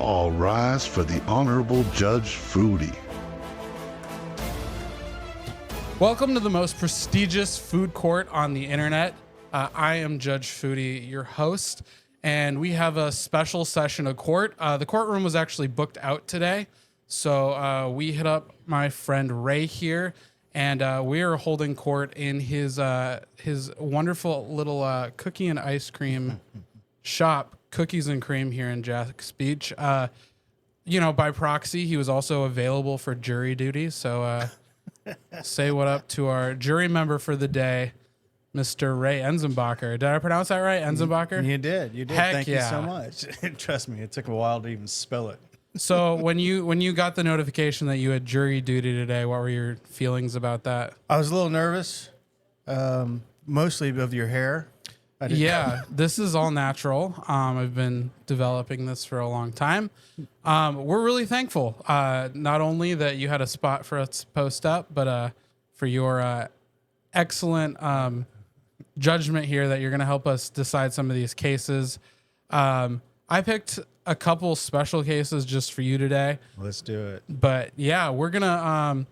All rise for the Honorable Judge Foodie. Welcome to the most prestigious food court on the internet. I am Judge Foodie, your host, and we have a special session of court. The courtroom was actually booked out today, so we hit up my friend Ray here, and we are holding court in his wonderful little cookie and ice cream shop, Cookies and Cream, here in Jack's Beach. By proxy, he was also available for jury duty, so say what up to our jury member for the day, Mr. Ray Enzenbacher. Did I pronounce that right? Enzenbacher? You did. Heck Thank yeah. you so much. Trust me, it took a while to even spell it. So when you got the notification that you had jury duty today, what were your feelings about that? I was a little nervous, mostly of your hair. Yeah, this is all natural. I've been developing this for a long time. We're really thankful, not only that you had a spot for us to post up, but for your excellent judgment here that you're going to help us decide some of these cases. I picked a couple special cases just for you today. Let's do it. But yeah, we're going to...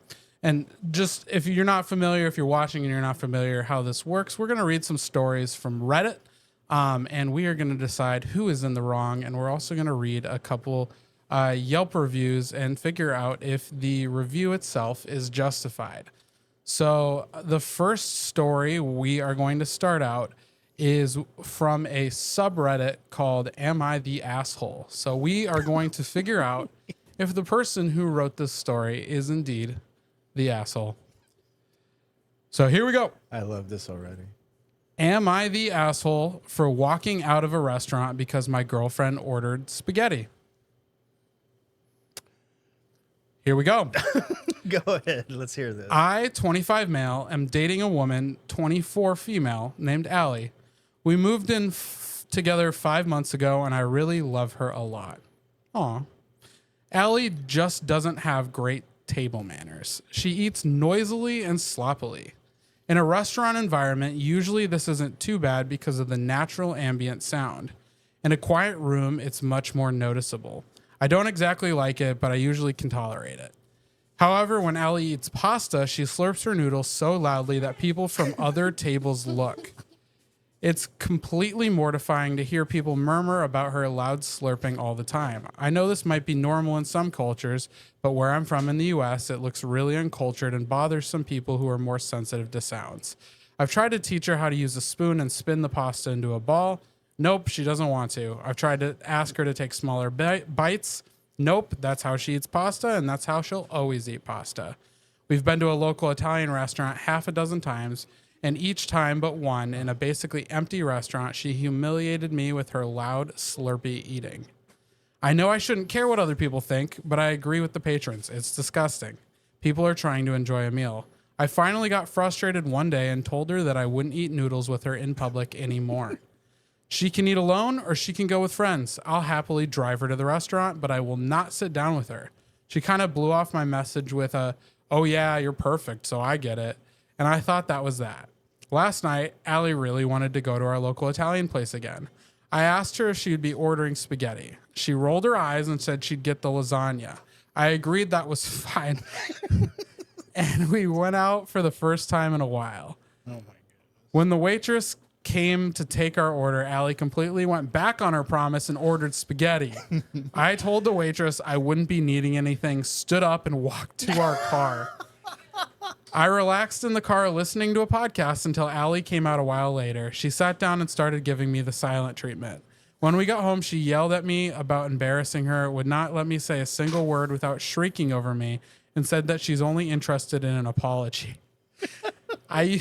And just if you're not familiar, if you're watching and you're not familiar how this works, we're going to read some stories from Reddit, and we are going to decide who is in the wrong. And we're also going to read a couple Yelp reviews and figure out if the review itself is justified. So the first story we are going to start out is from a subreddit called Am I the Asshole? So we are going to figure out if the person who wrote this story is indeed the asshole. So here we go. I love this already. Am I the asshole for walking out of a restaurant because my girlfriend ordered spaghetti? Here we go. Go ahead. Let's hear this. I, 25 male, am dating a woman, 24 female, named Allie. We moved in together 5 months ago, and I really love her a lot. Aw. Allie just doesn't have great table manners. She eats noisily and sloppily. In a restaurant environment, usually this isn't too bad because of the natural ambient sound. In a quiet room, it's much more noticeable. I don't exactly like it, but I usually can tolerate it. However, when Allie eats pasta, she slurps her noodles so loudly that people from other tables look. It's completely mortifying to hear people murmur about her loud slurping all the time. I know this might be normal in some cultures, but where I'm from in the US, it looks really uncultured and bothers some people who are more sensitive to sounds. I've tried to teach her how to use a spoon and spin the pasta into a ball. Nope, she doesn't want to. I've tried to ask her to take smaller bites. Nope, that's how she eats pasta, and that's how she'll always eat pasta. We've been to a local Italian restaurant half a dozen times, and each time but one, in a basically empty restaurant, she humiliated me with her loud, slurpy eating. I know I shouldn't care what other people think, but I agree with the patrons. It's disgusting. People are trying to enjoy a meal. I finally got frustrated one day and told her that I wouldn't eat noodles with her in public anymore. She can eat alone or she can go with friends. I'll happily drive her to the restaurant, but I will not sit down with her. She kind of blew off my message with oh yeah, you're perfect, so I get it. And I thought that was that. Last night, Allie really wanted to go to our local Italian place again. I asked her if she would be ordering spaghetti. She rolled her eyes and said she'd get the lasagna. I agreed that was fine. And we went out for the first time in a while. Oh my goodness. When the waitress came to take our order, Allie completely went back on her promise and ordered spaghetti. I told the waitress I wouldn't be needing anything, stood up and walked to our car. I relaxed in the car listening to a podcast until Allie came out a while later. She sat down and started giving me the silent treatment. When we got home, she yelled at me about embarrassing her, would not let me say a single word without shrieking over me, and said that she's only interested in an apology. I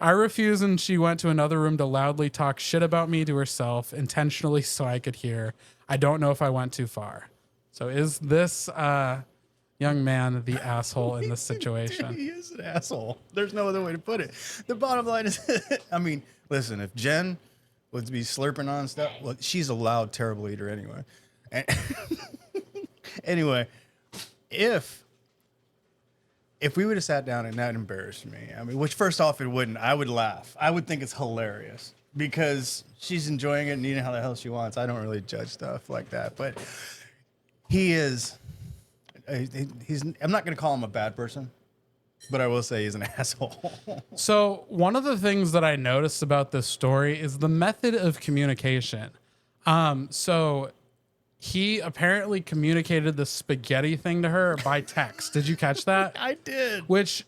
refused, and she went to another room to loudly talk shit about me to herself, intentionally so I could hear. I don't know if I went too far. So is this young man the asshole in this situation? Dude, he is an asshole. There's no other way to put it. The bottom line is, listen, if Jen would be slurping on stuff, well, she's a loud, terrible eater anyway. And anyway, if we would have sat down and that embarrassed me, which first off, it wouldn't. I would laugh. I would think it's hilarious. because she's enjoying it and eating how the hell she wants. I don't really judge stuff like that, but he is. He's. I'm not going to call him a bad person, but I will say he's an asshole. So one of the things that I noticed about this story is the method of communication. So he apparently communicated the spaghetti thing to her by text. Did you catch that? I did. Which,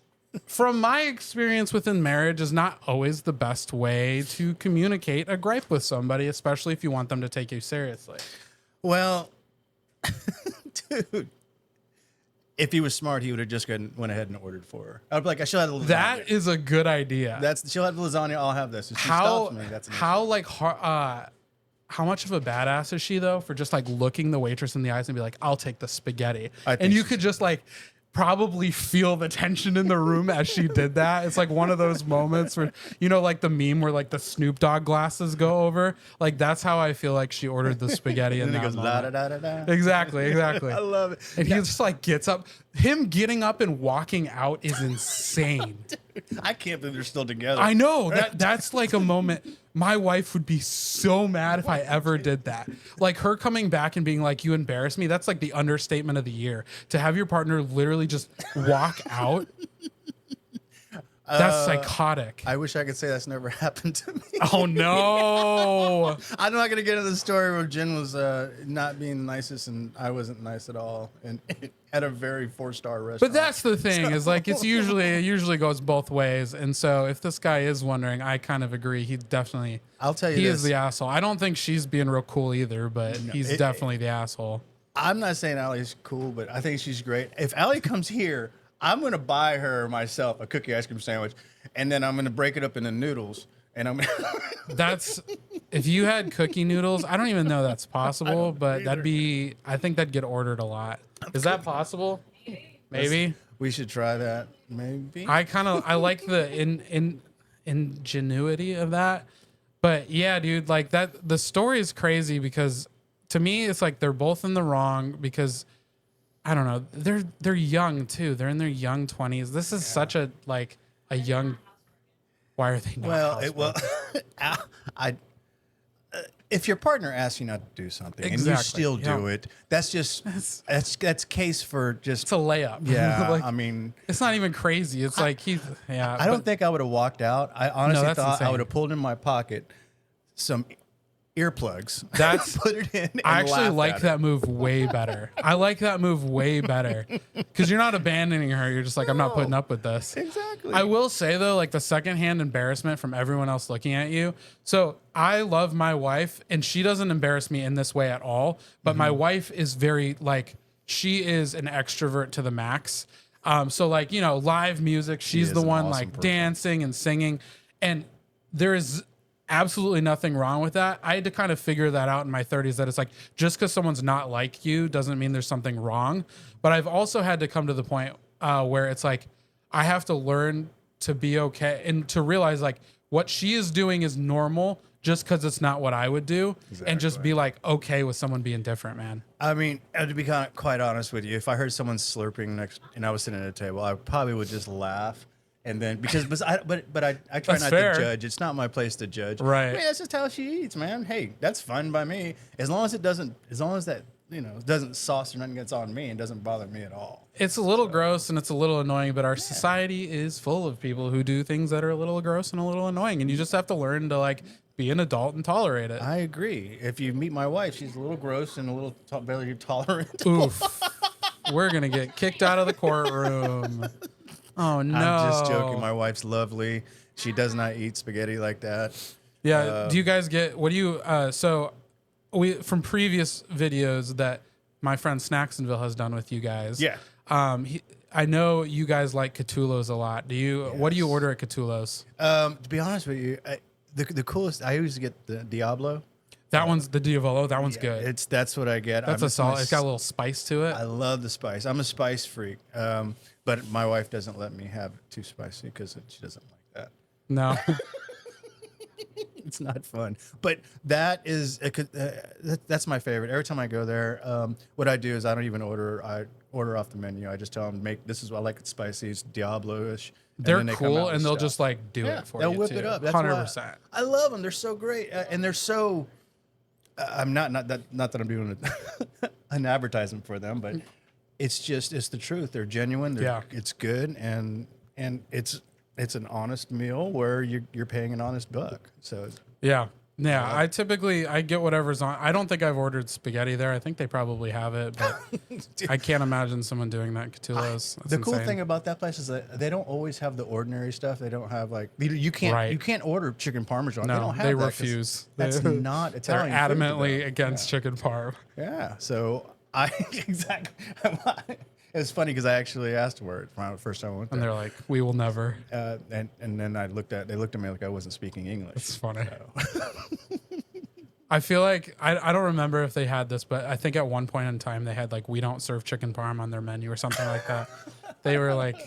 from my experience within marriage, is not always the best way to communicate a gripe with somebody, especially if you want them to take you seriously. Well, dude, if he was smart, he would have just went ahead and ordered for her. I'd be like, she'll have the lasagna. That is a good idea. She'll have the lasagna. I'll have this. If she stops me, that's an issue. How much of a badass is she though for just like looking the waitress in the eyes and be like, I'll take the spaghetti. And you could just like probably feel the tension in the room as she did that. It's like one of those moments where, you know, like the meme where like the Snoop Dogg glasses go over. Like that's how I feel like she ordered the spaghetti. And then it goes la da da da da. Exactly. I love it. And he just like gets up. Him getting up and walking out is insane. Dude, I can't believe they're still together. I know that's like a moment. My wife would be so mad if I ever did that. Like her coming back and being like, you embarrass me. That's like the understatement of the year. To have your partner literally just walk out. That's psychotic. I wish I could say that's never happened to me. Oh no. I'm not going to get into the story where Jen was not being the nicest and I wasn't nice at all. And at a very 4-star restaurant. But that's the thing is like, it usually goes both ways. And so if this guy is wondering, I kind of agree. He definitely, I'll tell you he this. is the asshole. I don't think she's being real cool either, but he's definitely the asshole. I'm not saying Allie's cool, but I think she's great. If Allie comes here, I'm going to buy her myself a cookie ice cream sandwich, and then I'm going to break it up into noodles. And I'm That's if you had cookie noodles. I don't even know that's possible, but I think that'd get ordered a lot. Is that possible? Maybe. We should try that. Maybe. I like the ingenuity of that. But yeah, dude, like that, the story is crazy because to me, it's like they're both in the wrong because I don't know. They're young too. They're in their young 20s. This is such a young. Why are they not? If your partner asks you not to do something and you still do it, that's that's case for just. It's a layup. Yeah, like, I mean, it's not even crazy. It's like I don't think I would have walked out. I honestly thought insane. I would have pulled in my pocket some earplugs. That's put it in. And I actually laughed like at that it. move way better. I like that move way better because you're not abandoning her. You're just like, I'm not putting up with this. Exactly. I will say though, like the secondhand embarrassment from everyone else looking at you. So I love my wife and she doesn't embarrass me in this way at all. But my wife is very like, she is an extrovert to the max. So like, you know, live music, she's the one like dancing and singing. And there is absolutely nothing wrong with that. I had to kind of figure that out in my 30s that it's like just because someone's not like you doesn't mean there's something wrong. But I've also had to come to the point where it's like I have to learn to be okay and to realize like what she is doing is normal just because it's not what I would do and just be like okay with someone being different, man. I mean, to be quite honest with you, if I heard someone slurping next and I was sitting at a table, I probably would just laugh. And then because I try That's not fair. to judge. It's not my place to judge. Right. I mean, that's just how she eats, man. Hey, that's fine by me. As long as that, you know, doesn't sauce or nothing gets on me and doesn't bother me at all. It's a little gross and it's a little annoying, but our society is full of people who do things that are a little gross and a little annoying. And you just have to learn to like be an adult and tolerate it. I agree. If you meet my wife, she's a little gross and a little barely tolerant. Oof. We're going to get kicked out of the courtroom. Oh, no. I'm just joking. My wife's lovely. She does not eat spaghetti like that. Yeah. Do you guys get, what do you, so we, from previous videos that my friend Snacksonville has done with you guys. Yeah. I know you guys like Catulo's a lot. What do you order at Catulo's? To be honest with you, the coolest, I always get the Diablo. That one's the Diavolo. That one's good. That's what I get. That's a solid. It's got a little spice to it. I love the spice. I'm a spice freak. But my wife doesn't let me have it too spicy because she doesn't like that. No. It's not fun. But that is that's my favorite. Every time I go there, what I do is I don't even order. I order off the menu. I just tell them this is what I like it spicy. It's Diablo-ish. They're then they come cool, out with and they'll stuff. just like do it for they'll you. whip too. it up. That's why 100%. I love them. They're so great, and they're so. I'm not that I'm doing an advertisement for them, but it's the truth. They're genuine. It's good, and it's an honest meal where you're paying an honest buck. So Yeah. I typically get whatever's on. I don't think I've ordered spaghetti there. I think they probably have it, but I can't imagine someone doing that at Catullo's. the cool thing about that place is that they don't always have the ordinary stuff. They don't have like you can't order chicken parmesan. No, they don't have they that 'cause refuse. That's not Italian. They're food to adamantly them. against chicken parm. Yeah. So exactly. It was funny because I actually asked for it the first time I went there. And they're like, we will never. And then they looked at me like I wasn't speaking English. It's funny. I feel like, I don't remember if they had this, but I think at one point in time they had like, we don't serve chicken parm on their menu or something like that. They were like,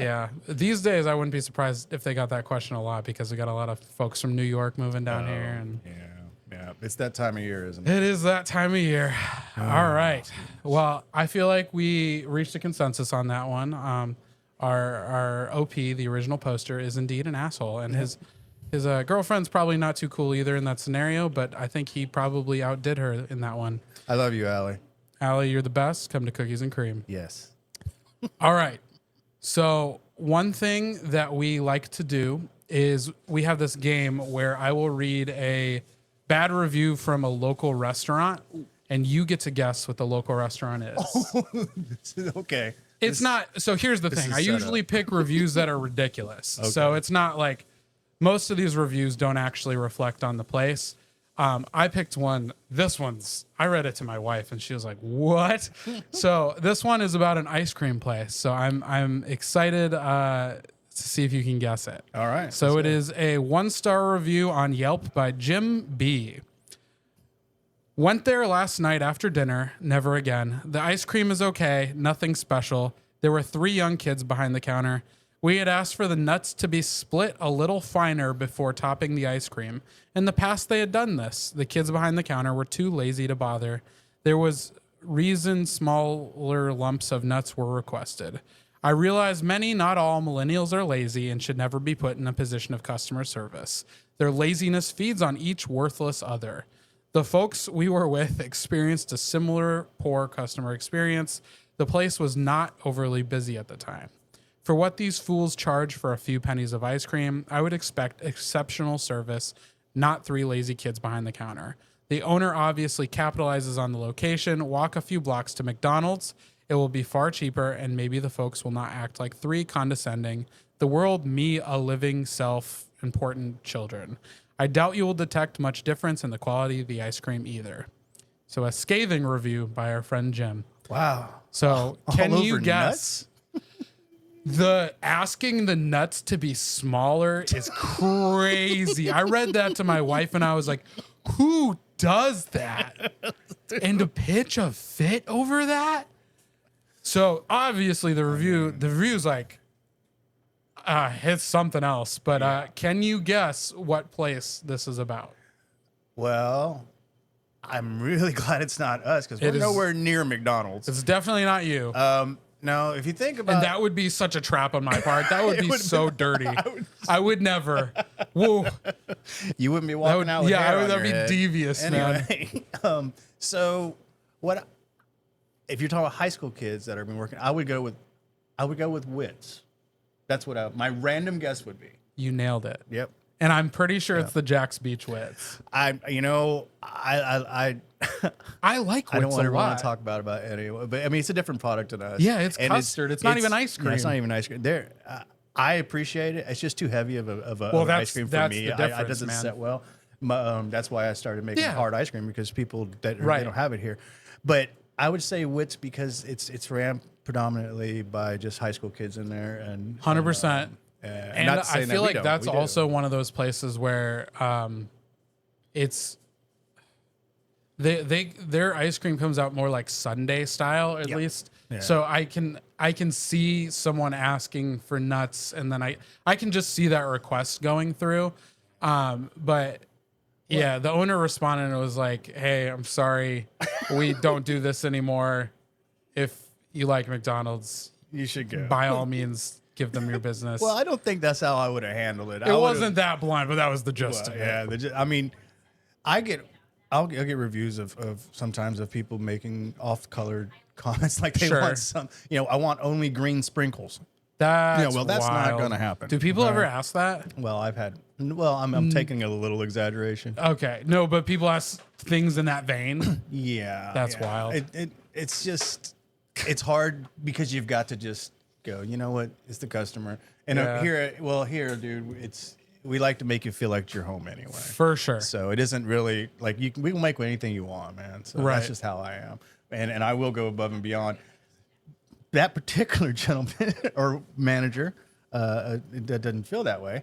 yeah. These days I wouldn't be surprised if they got that question a lot because we got a lot of folks from New York moving down here. And Yeah, it's that time of year, isn't it? it is that time of year. All right. Well, I feel like we reached a consensus on that one. Our OP, the original poster, is indeed an asshole, and his girlfriend's probably not too cool either in that scenario. But I think he probably outdid her in that one. I love you, Allie. Allie, you're the best. Come to Cookies and Cream. Yes. All right. So one thing that we like to do is we have this game where I will read a bad review from a local restaurant, and you get to guess what the local restaurant is. Okay. It's not. So here's the thing. is I set usually pick reviews that are ridiculous. So it's not like most of these reviews don't actually reflect on the place. I picked one. I read it to my wife and she was like, what? So this one is about an ice cream place. So I'm excited to see if you can guess it. All right. So it is a 1-star review on Yelp by Jim B. Went there last night after dinner. Never again. The ice cream is okay. Nothing special. There were 3 young kids behind the counter. We had asked for the nuts to be split a little finer before topping the ice cream. In the past, they had done this. The kids behind the counter were too lazy to bother. There was reason smaller lumps of nuts were requested. I realize many, not all, millennials are lazy and should never be put in a position of customer service. Their laziness feeds on each worthless other. The folks we were with experienced a similar poor customer experience. The place was not overly busy at the time. For what these fools charge for a few pennies of ice cream, I would expect exceptional service, not 3 lazy kids behind the counter. The owner obviously capitalizes on the location. Walk a few blocks to McDonald's. It will be far cheaper, and maybe the folks will not act like 3 condescending, the world, me, a living, self-important children. I doubt you will detect much difference in the quality of the ice cream either. So a scathing review by our friend Jim. Wow. So can All you over guess? The asking the nuts to be smaller is crazy. I read that to my wife and I was like, who does that? And to pitch a fit over that? So obviously the review's like, it's something else. But can you guess what place this is about? Well, I'm really glad it's not us because we're nowhere near McDonald's. It's definitely not you. Now, if you think about And that would be such a trap on my part. That would be so dirty. I would never. Whoa. you wouldn't be walking out with hair on that'd your be head. devious, man. Anyway, so what? If you're talking about high school kids that have been working, I would go with wits. That's what my random guess would be. You nailed it. Yep. And I'm pretty sure it's the Jack's Beach Wits. I like Wits I don't a want lot. to talk about it anyway, but I mean it's a different product than us. Yeah, it's custard. It's not even ice cream. No, it's not even ice cream. I appreciate it. It's just too heavy of an ice cream for that's me. the difference, It doesn't man. set well. That's why I started making hard ice cream because people that Right. they don't have it here. But I would say Wits because it's ran predominantly by just high school kids in there and 100%. And not I saying that feel we like don't. that's We do. also one of those places where it's their ice cream comes out more like sundae style at least. Yeah. So I can see someone asking for nuts and then I can just see that request going through. But yeah, the owner responded and was like, "Hey, I'm sorry. We don't do this anymore. If you like McDonald's, You should go. by all means give them your business. Well, I don't think that's how I would have handled it. It wasn't that blunt, but that was the gist of it. Yeah, I mean, I'll get reviews of sometimes of people making off-colored comments like they want some, I want only green sprinkles. That's that's not wild. going to happen. Do people ever ask that? Well, I'm taking a little exaggeration. Okay. No, but people ask things in that vein. Yeah. That's wild. It's just, it's hard because you've got to just go, you know what? It's the customer. And here, dude, we like to make you feel like it's your home anyway. For sure. So it isn't really like we can make anything you want, man. So that's just how I am. And I will go above and beyond. That particular gentleman or manager that doesn't feel that way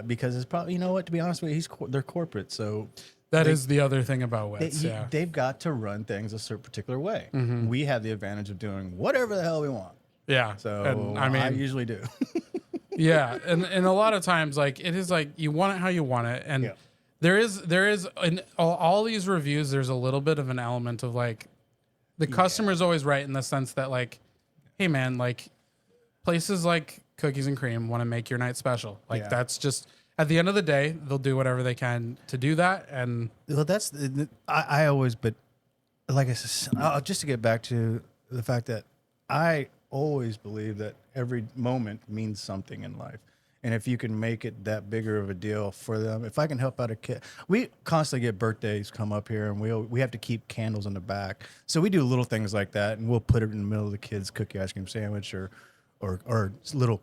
because it's probably, you know what, to be honest with you, they're corporate. So that is the other thing about Wits. They've got to run things a certain particular way. Mm-hmm. We have the advantage of doing whatever the hell we want. Yeah. So and, I mean, I usually do. Yeah. And a lot of times, like, it is like you want it how you want it. And there is in all these reviews, there's a little bit of an element of like the customer's always right in the sense that like, hey man, like places like Cookies and Cream want to make your night special. Like that's just at the end of the day, they'll do whatever they can to do that. And well, I always, but like I said, just to get back to the fact that I always believe that every moment means something in life. And if you can make it that bigger of a deal for them, if I can help out a kid, we constantly get birthdays come up here, and we have to keep candles in the back. So we do little things like that, and we'll put it in the middle of the kids' cookie ice cream sandwich or little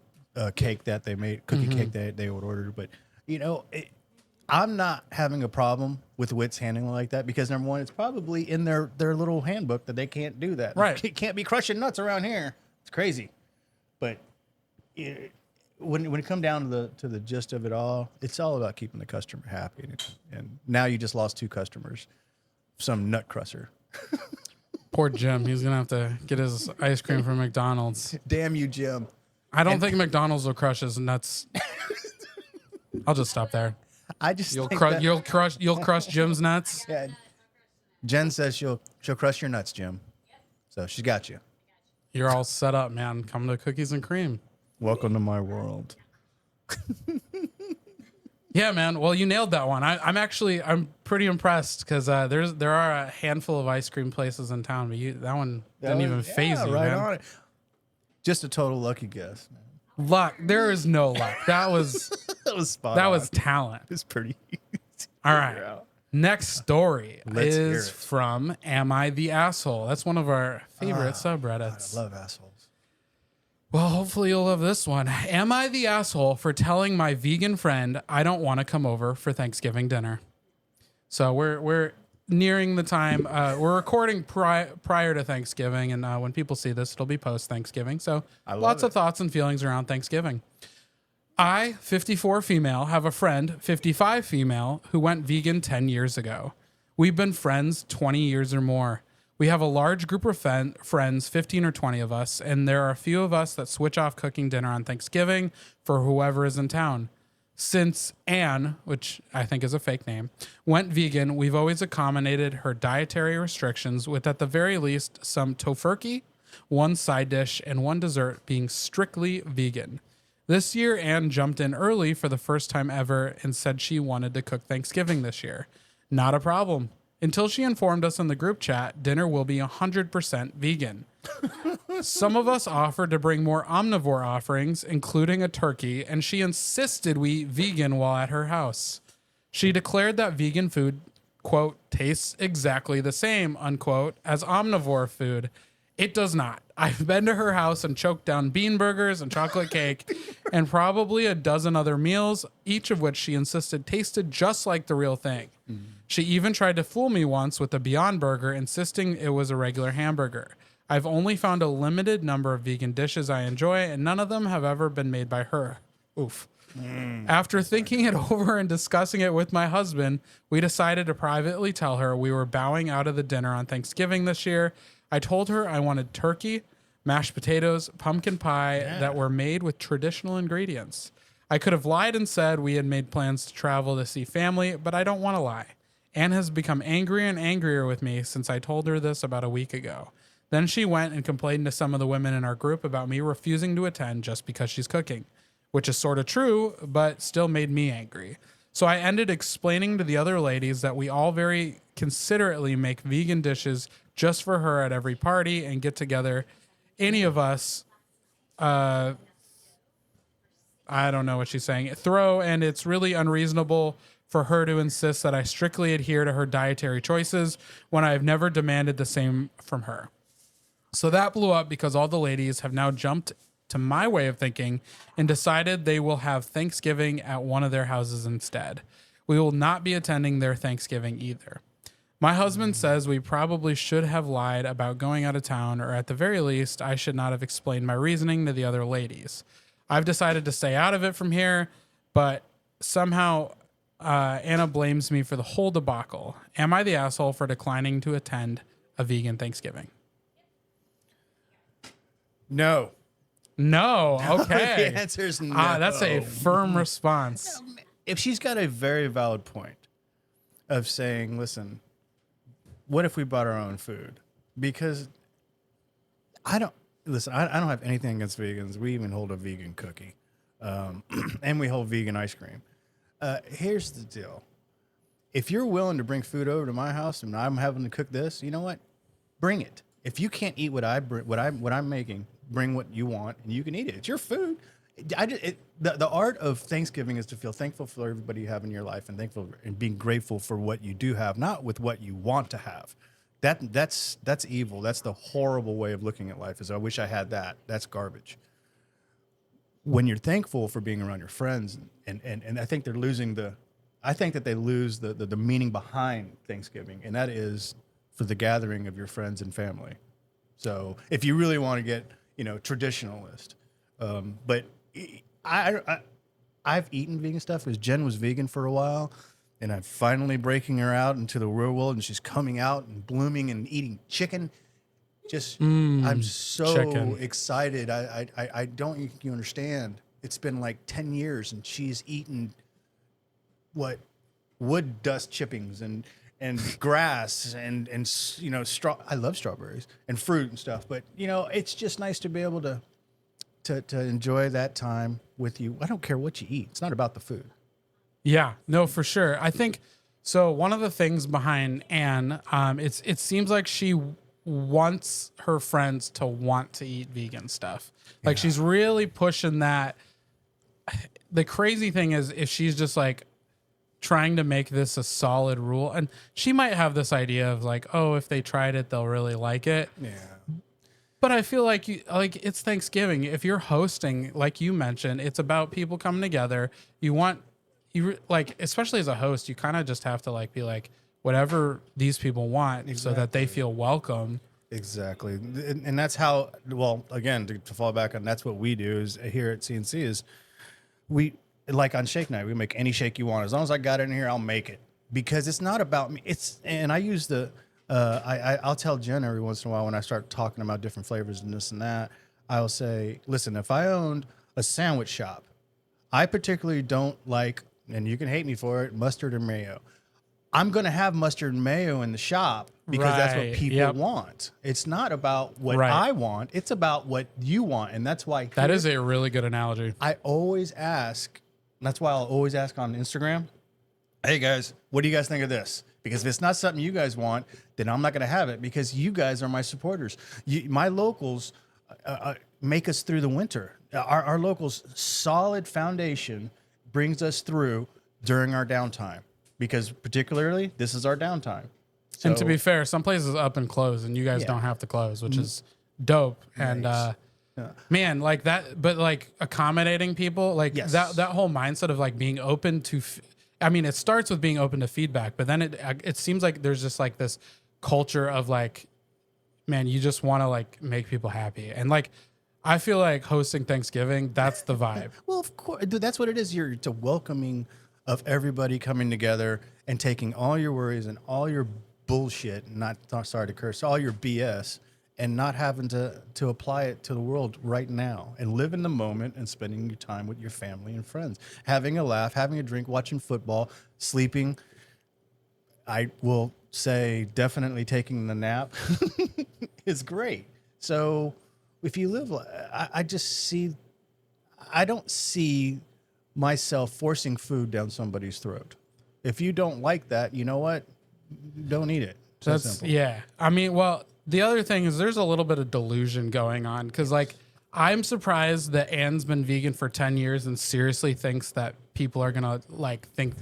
cake that they made, cookie cake that they would order. But I'm not having a problem with Wits handling like that because number one, it's probably in their little handbook that they can't do that. Right, they can't be crushing nuts around here. It's crazy, but. When it come down to the gist of it all, it's all about keeping the customer happy. And now you just lost 2 customers, some nut crusher. poor Jim, he's gonna have to get his ice cream from McDonald's. Damn you, Jim! I don't think McDonald's will crush his nuts. I'll just stop there. I just you'll crush Jim's nuts. Yeah. Jen says she'll crush your nuts, Jim. So she's got you. You're all set up, man. Come to Cookies and Cream. Welcome to my world. Yeah, man. Well, you nailed that one. I'm pretty impressed because there are a handful of ice cream places in town, but that one didn't even phase you, right man. on it. Just a total lucky guess, man. Luck. There is no luck. That was spot that on. was talent. It's pretty easy. All right. Next story Let's hear is it. from Am I the Asshole? That's one of our favorite subreddits. I love assholes. Well, hopefully you'll love this one. Am I the asshole for telling my vegan friend I don't want to come over for Thanksgiving dinner? So we're nearing the time. We're recording prior to Thanksgiving, and when people see this, it'll be post Thanksgiving. So lots of thoughts and feelings around Thanksgiving. I, 54 female, have a friend, 55 female, who went vegan 10 years ago. We've been friends 20 years or more. We have a large group of friends, 15 or 20 of us, and there are a few of us that switch off cooking dinner on Thanksgiving for whoever is in town. Since Anne, which I think is a fake name, went vegan, we've always accommodated her dietary restrictions with, at the very least, some tofurkey, 1 side dish, and 1 dessert being strictly vegan. This year, Anne jumped in early for the first time ever and said she wanted to cook Thanksgiving this year. Not a problem. Until she informed us in the group chat, dinner will be 100% vegan. Some of us offered to bring more omnivore offerings, including a turkey, and she insisted we eat vegan while at her house. She declared that vegan food, quote, tastes exactly the same, unquote, as omnivore food. It does not. I've been to her house and choked down bean burgers and chocolate cake and probably a dozen other meals, each of which she insisted tasted just like the real thing. She even tried to fool me once with a Beyond Burger, insisting it was a regular hamburger. I've only found a limited number of vegan dishes I enjoy, and none of them have ever been made by her. Oof. After thinking it over and discussing it with my husband, we decided to privately tell her we were bowing out of the dinner on Thanksgiving this year. I told her I wanted turkey, mashed potatoes, pumpkin pie that were made with traditional ingredients. I could have lied and said we had made plans to travel to see family, but I don't want to lie. Anne has become angrier and angrier with me since I told her this about a week ago. Then she went and complained to some of the women in our group about me refusing to attend just because she's cooking, which is sort of true, but still made me angry. So I ended explaining to the other ladies that we all very considerately make vegan dishes just for her at every party and get together. Any of us, I don't know what she's saying, throw, and it's really unreasonable for her to insist that I strictly adhere to her dietary choices when I have never demanded the same from her. So that blew up because all the ladies have now jumped to my way of thinking and decided they will have Thanksgiving at one of their houses instead. We will not be attending their Thanksgiving either. My husband says we probably should have lied about going out of town, or at the very least, I should not have explained my reasoning to the other ladies. I've decided to stay out of it from here, but somehow Anna blames me for the whole debacle. Am I the asshole for declining to attend a vegan Thanksgiving? No. No. Okay. The answer is no. That's a firm response. If she's got a very valid point of saying, listen, what if we bought our own food? Because I don't have anything against vegans. We even hold a vegan cookie. And we hold vegan ice cream. Here's the deal. If you're willing to bring food over to my house and I'm having to cook this, you know what? Bring it. If you can't eat what I'm making, bring what you want and you can eat it. It's your food. The art of Thanksgiving is to feel thankful for everybody you have in your life and thankful and being grateful for what you do have, not with what you want to have. That's evil. That's the horrible way of looking at life. Is I wish I had that. That's garbage. When you're thankful for being around your friends, and I think they lose the meaning behind Thanksgiving, and that is for the gathering of your friends and family. So if you really want to get, traditionalist, but I've eaten vegan stuff because Jen was vegan for a while, and I'm finally breaking her out into the real world, and she's coming out and blooming and eating chicken. I'm so excited. I don't think you understand. It's been like 10 years, and she's eaten wood dust chippings and grass and straw. I love strawberries and fruit and stuff, but it's just nice to be able to enjoy that time with you. I don't care what you eat. It's not about the food. Yeah, no, for sure. I think so. One of the things behind Anne, it seems like she wants her friends to want to eat vegan stuff. Like she's really pushing that. The crazy thing is if she's just like trying to make this a solid rule, and she might have this idea of like, oh, if they tried it, they'll really like it. Yeah. But I feel like it's Thanksgiving. If you're hosting, like you mentioned, it's about people coming together. Especially as a host, you kind of just have to be like, whatever these people want so that they feel welcome. Exactly. And that's how, well, again, to fall back on, that's what we do is here at CNC is we, like on shake night, we make any shake you want. As long as I got it in here, I'll make it because it's not about me. And I use I'll tell Jen every once in a while when I start talking about different flavors and this and that, I'll say, listen, if I owned a sandwich shop, I particularly don't like, and you can hate me for it, mustard or mayo. I'm going to have mustard and mayo in the shop because that's what people want. It's not about what I want. It's about what you want. And that's why that is a really good analogy. I always ask, that's why I'll always ask on Instagram, hey guys, what do you guys think of this? Because if it's not something you guys want, then I'm not going to have it because you guys are my supporters. My locals make us through the winter. Our locals' solid foundation brings us through during our downtime. Because particularly, this is our downtime. So, and to be fair, some places up and close, and you guys don't have to close, which is dope. Nice. And man, like that, but like accommodating people, like that whole mindset of like being open to. It starts with being open to feedback, but then it seems like there's just like this culture of like, man, you just want to like make people happy, and like I feel like hosting Thanksgiving, that's the vibe. Well, of course, dude, that's what it is. It's a welcoming of everybody coming together and taking all your worries and all your bullshit, sorry to curse, all your BS, and not having to apply it to the world right now and live in the moment and spending your time with your family and friends, having a laugh, having a drink, watching football, sleeping. I will say definitely taking the nap is great. So if you live, I don't see myself forcing food down somebody's throat. If you don't like that, you know what? Don't eat it. Yeah. I mean, well, the other thing is there's a little bit of delusion going on because, like, I'm surprised that Anne's been vegan for 10 years and seriously thinks that people are going to, like, think.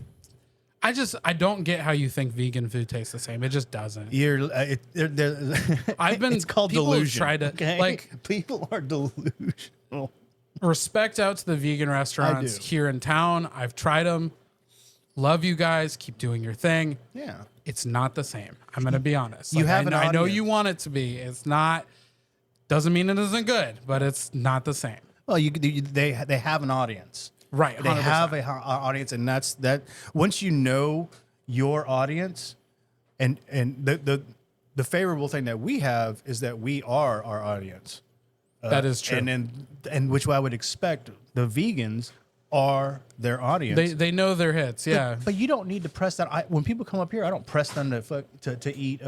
I don't get how you think vegan food tastes the same. It just doesn't. I've been. It's called people delusion. Have tried to, like, people are delusional. Respect out to the vegan restaurants here in town. I've tried them. Love you guys. Keep doing your thing. Yeah. It's not the same. I'm going to be honest. You have an I know audience. you want it to be. It's not. Doesn't mean it isn't good, but it's not the same. Well, they have an audience. Right. 100%. They have an audience, and that's that. Once you know your audience, and the favorable thing that we have is that we are our audience. That is true. And which I would expect the vegans are their audience. They know their hits, yeah. But you don't need to press that. When people come up here, I don't press them to eat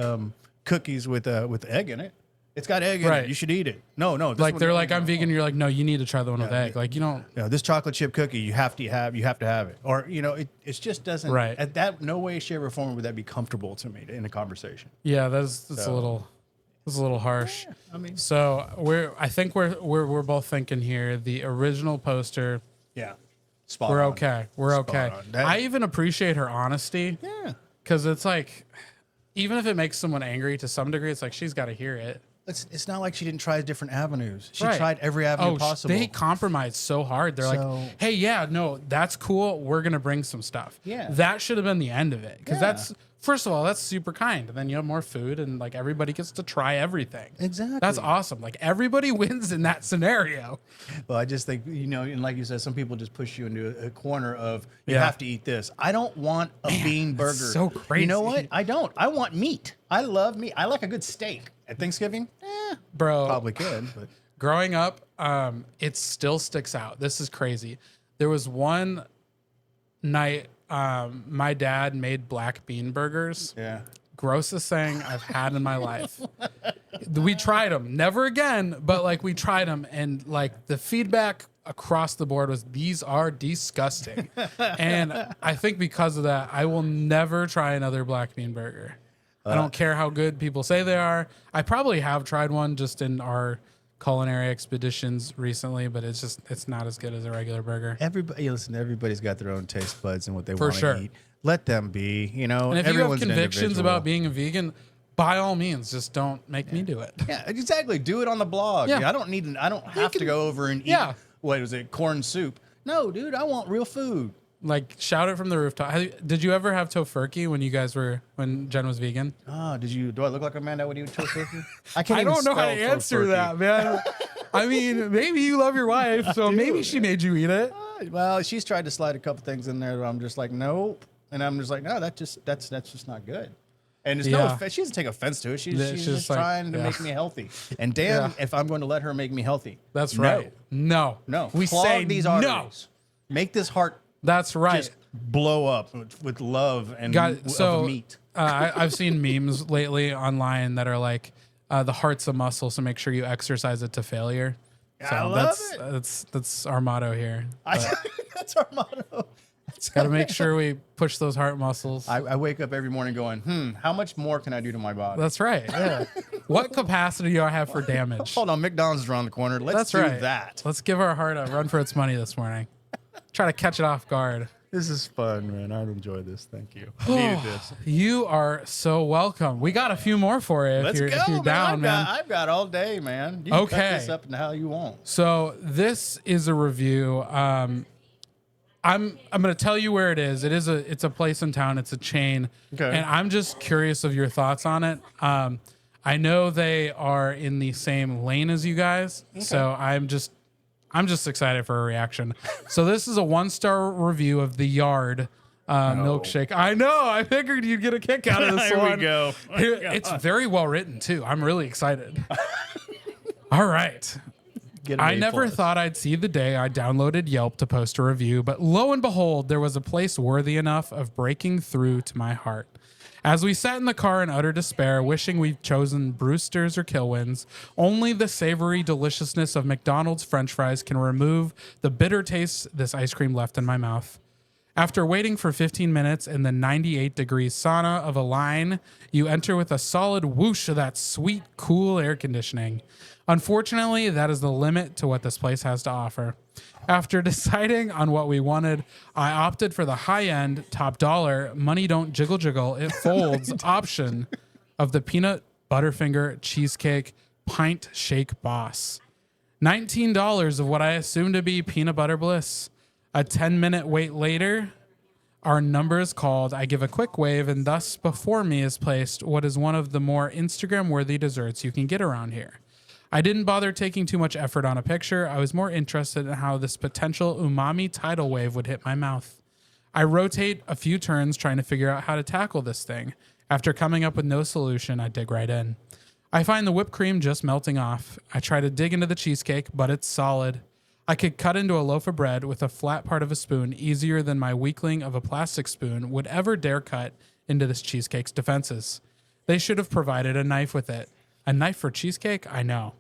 cookies with egg in it. It's got egg in it. You should eat it. No. Like they're like, I'm vegan. You're like, no, you need to try the one with egg. Like you don't. This chocolate chip cookie, you have to have it. Or it just doesn't. Right. At that, no way, shape, or form would that be comfortable to me in a conversation. Yeah, that's a little harsh. Yeah, I mean, so I think we're both thinking here. The original poster. Yeah. We're okay. We're okay. On. I even appreciate her honesty. Yeah. Because it's like, even if it makes someone angry to some degree, it's like she's got to hear it. It's not like she didn't try different avenues. She Right. tried every avenue possible. They compromised so hard. They're like, hey, yeah, no, that's cool. We're going to bring some stuff. Yeah. That should have been the end of it. Because Yeah. that's, first of all, that's super kind. And then you have more food and like everybody gets to try everything. Exactly. That's awesome. Like everybody wins in that scenario. Well, I just think, and like you said, some people just push you into a corner of, you Yeah. have to eat this. I don't want a bean burger. so crazy. You know what? I don't. I want meat. I love meat. I like a good steak. At Thanksgiving, Bro. probably could, but Growing up, it still sticks out. This is crazy. There was one night my dad made black bean burgers. yeah. Grossest thing I've had in my life. We tried them. Never again, but like we tried them and like the feedback across the board was these are disgusting. And I think because of that, I will never try another black bean burger. I don't care how good people say they are. I probably have tried one just in our culinary expeditions recently, but it's not as good as a regular burger. Everybody's got their own taste buds and what they For want to sure. eat. Let them be, And if you have everyone's an convictions individual. about being a vegan, by all means, just don't make me do it. Yeah, exactly. Do it on the blog. Yeah. I don't have to go over and eat, Yeah. what was it, corn soup. No, dude, I want real food. Like shout it from the rooftop. Did you ever have tofurkey when Jen was vegan? Ah, do I look like a man that would eat tofurkey? I I don't know how to answer that, man. I mean, maybe you love your wife, so maybe she made you eat it. Well, she's tried to slide a couple things in there, but I'm just like, nope. And I'm just like, no, that's just not good. And there's Yeah. she doesn't take offense to it. She's She's just like, trying to yeah. make me healthy. And damn, Yeah. if I'm going to let her make me healthy. That's No. right. No. We Clog say these no. arteries. Make this heart That's right. just blow up with love and So of meat. I've seen memes lately online that are like, the heart's a muscle, so make sure you exercise it to failure. So I love that's our motto here. That's our motto. Got to make sure we push those heart muscles. I wake up every morning going, how much more can I do to my body? That's right. Yeah. What capacity do I have for damage? Hold on, McDonald's is around the corner. Let's That's do right. that. Let's give our heart a run for its money this morning. Try to catch it off guard. This is fun, man. I've enjoyed this. Thank you. I needed this. You are so welcome. We got a few more for you if you're man. down, man. I've got all day, man. You can Okay. cut this up in how you want. So this is a review. I'm going to tell you where it is. It's a place in town. It's a chain. Okay. And I'm just curious of your thoughts on it. I know they are in the same lane as you guys, so I'm just excited for a reaction. So this is a 1-star review of the Yard milkshake. I know. I figured you'd get a kick out of this Here we one. go. It's very well written too. I'm really excited. All right. Get an I A+. never thought I'd see the day I downloaded Yelp to post a review, but lo and behold, there was a place worthy enough of breaking through to my heart. As we sat in the car in utter despair, wishing we'd chosen Brewster's or Kilwins, only the savory deliciousness of McDonald's French fries can remove the bitter taste this ice cream left in my mouth. After waiting for 15 minutes in the 98-degree sauna of a line, you enter with a solid whoosh of that sweet, cool air conditioning. Unfortunately, that is the limit to what this place has to offer. After deciding on what we wanted, I opted for the high-end, top dollar, money don't jiggle jiggle, it folds option of the peanut butterfinger cheesecake pint shake boss. $19 of what I assumed to be peanut butter bliss. A 10-minute wait later, our number is called. I give a quick wave, and thus before me is placed what is one of the more Instagram-worthy desserts you can get around here. I didn't bother taking too much effort on a picture. I was more interested in how this potential umami tidal wave would hit my mouth. I rotate a few turns trying to figure out how to tackle this thing. After coming up with no solution, I dig right in. I find the whipped cream just melting off. I try to dig into the cheesecake, but it's solid. I could cut into a loaf of bread with a flat part of a spoon easier than my weakling of a plastic spoon would ever dare cut into this cheesecake's defenses. They should have provided a knife with it. A knife for cheesecake? I know.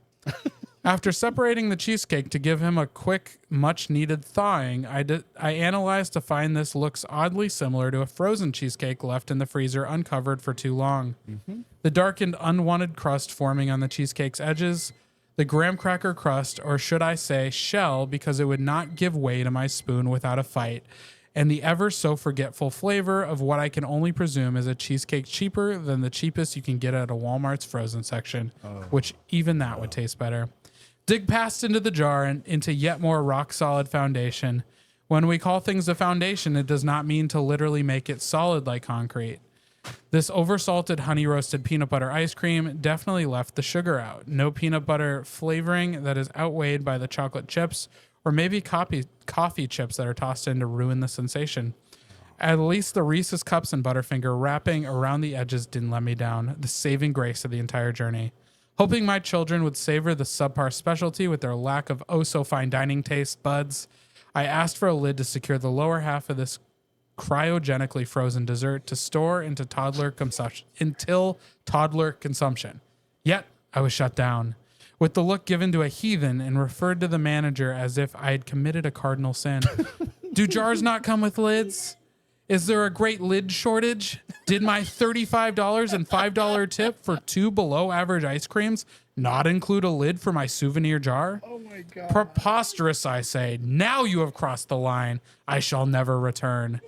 After separating the cheesecake to give him a quick, much-needed thawing, I analyzed to find this looks oddly similar to a frozen cheesecake left in the freezer uncovered for too long. Mm-hmm. The darkened, unwanted crust forming on the cheesecake's edges, the graham cracker crust, or should I say shell, because it would not give way to my spoon without a fight, and the ever so forgetful flavor of what I can only presume is a cheesecake cheaper than the cheapest you can get at a Walmart's frozen section, which even that would taste better. Dig past into the jar and into yet more rock-solid foundation. When we call things a foundation, it does not mean to literally make it solid like concrete. This oversalted honey-roasted peanut butter ice cream definitely left the sugar out. No peanut butter flavoring that is outweighed by the chocolate chips, or maybe coffee chips that are tossed in to ruin the sensation. At least the Reese's Cups and Butterfinger wrapping around the edges didn't let me down, the saving grace of the entire journey. Hoping my children would savor the subpar specialty with their lack of oh-so-fine dining taste buds, I asked for a lid to secure the lower half of this cryogenically frozen dessert to store until toddler consumption. Yet, I was shut down, with the look given to a heathen and referred to the manager as if I had committed a cardinal sin. Do jars not come with lids? Is there a great lid shortage? Did my $35 and $5 tip for 2 below average ice creams not include a lid for my souvenir jar? Oh my God. Preposterous, I say. Now you have crossed the line. I shall never return.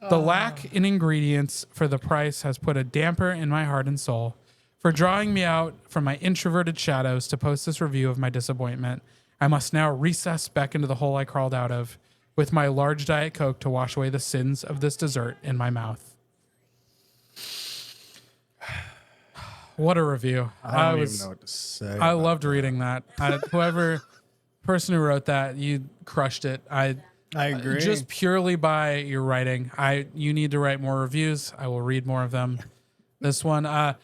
The lack in ingredients for the price has put a damper in my heart and soul. For drawing me out from my introverted shadows to post this review of my disappointment, I must now recess back into the hole I crawled out of, with my large Diet Coke to wash away the sins of this dessert in my mouth. What a review. I don't even know what to say. I loved reading that. Whoever person who wrote that, you crushed it. I agree. Just purely by your writing. You need to write more reviews. I will read more of them. This one, I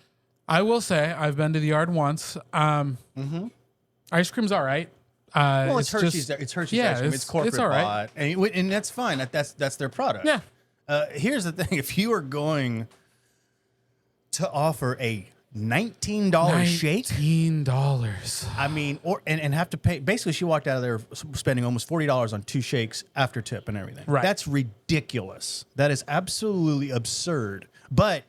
will say I've been to the yard once. Ice cream's all right. Well, it's Hershey's. It's Hershey's ice cream. It's corporate all right. bought, and that's fine. That's their product. Yeah. Here's the thing: if you are going to offer a $19 shake, $19. I mean, and have to pay. Basically, she walked out of there spending almost $40 on 2 shakes after tip and everything. Right. That's ridiculous. That is absolutely absurd. But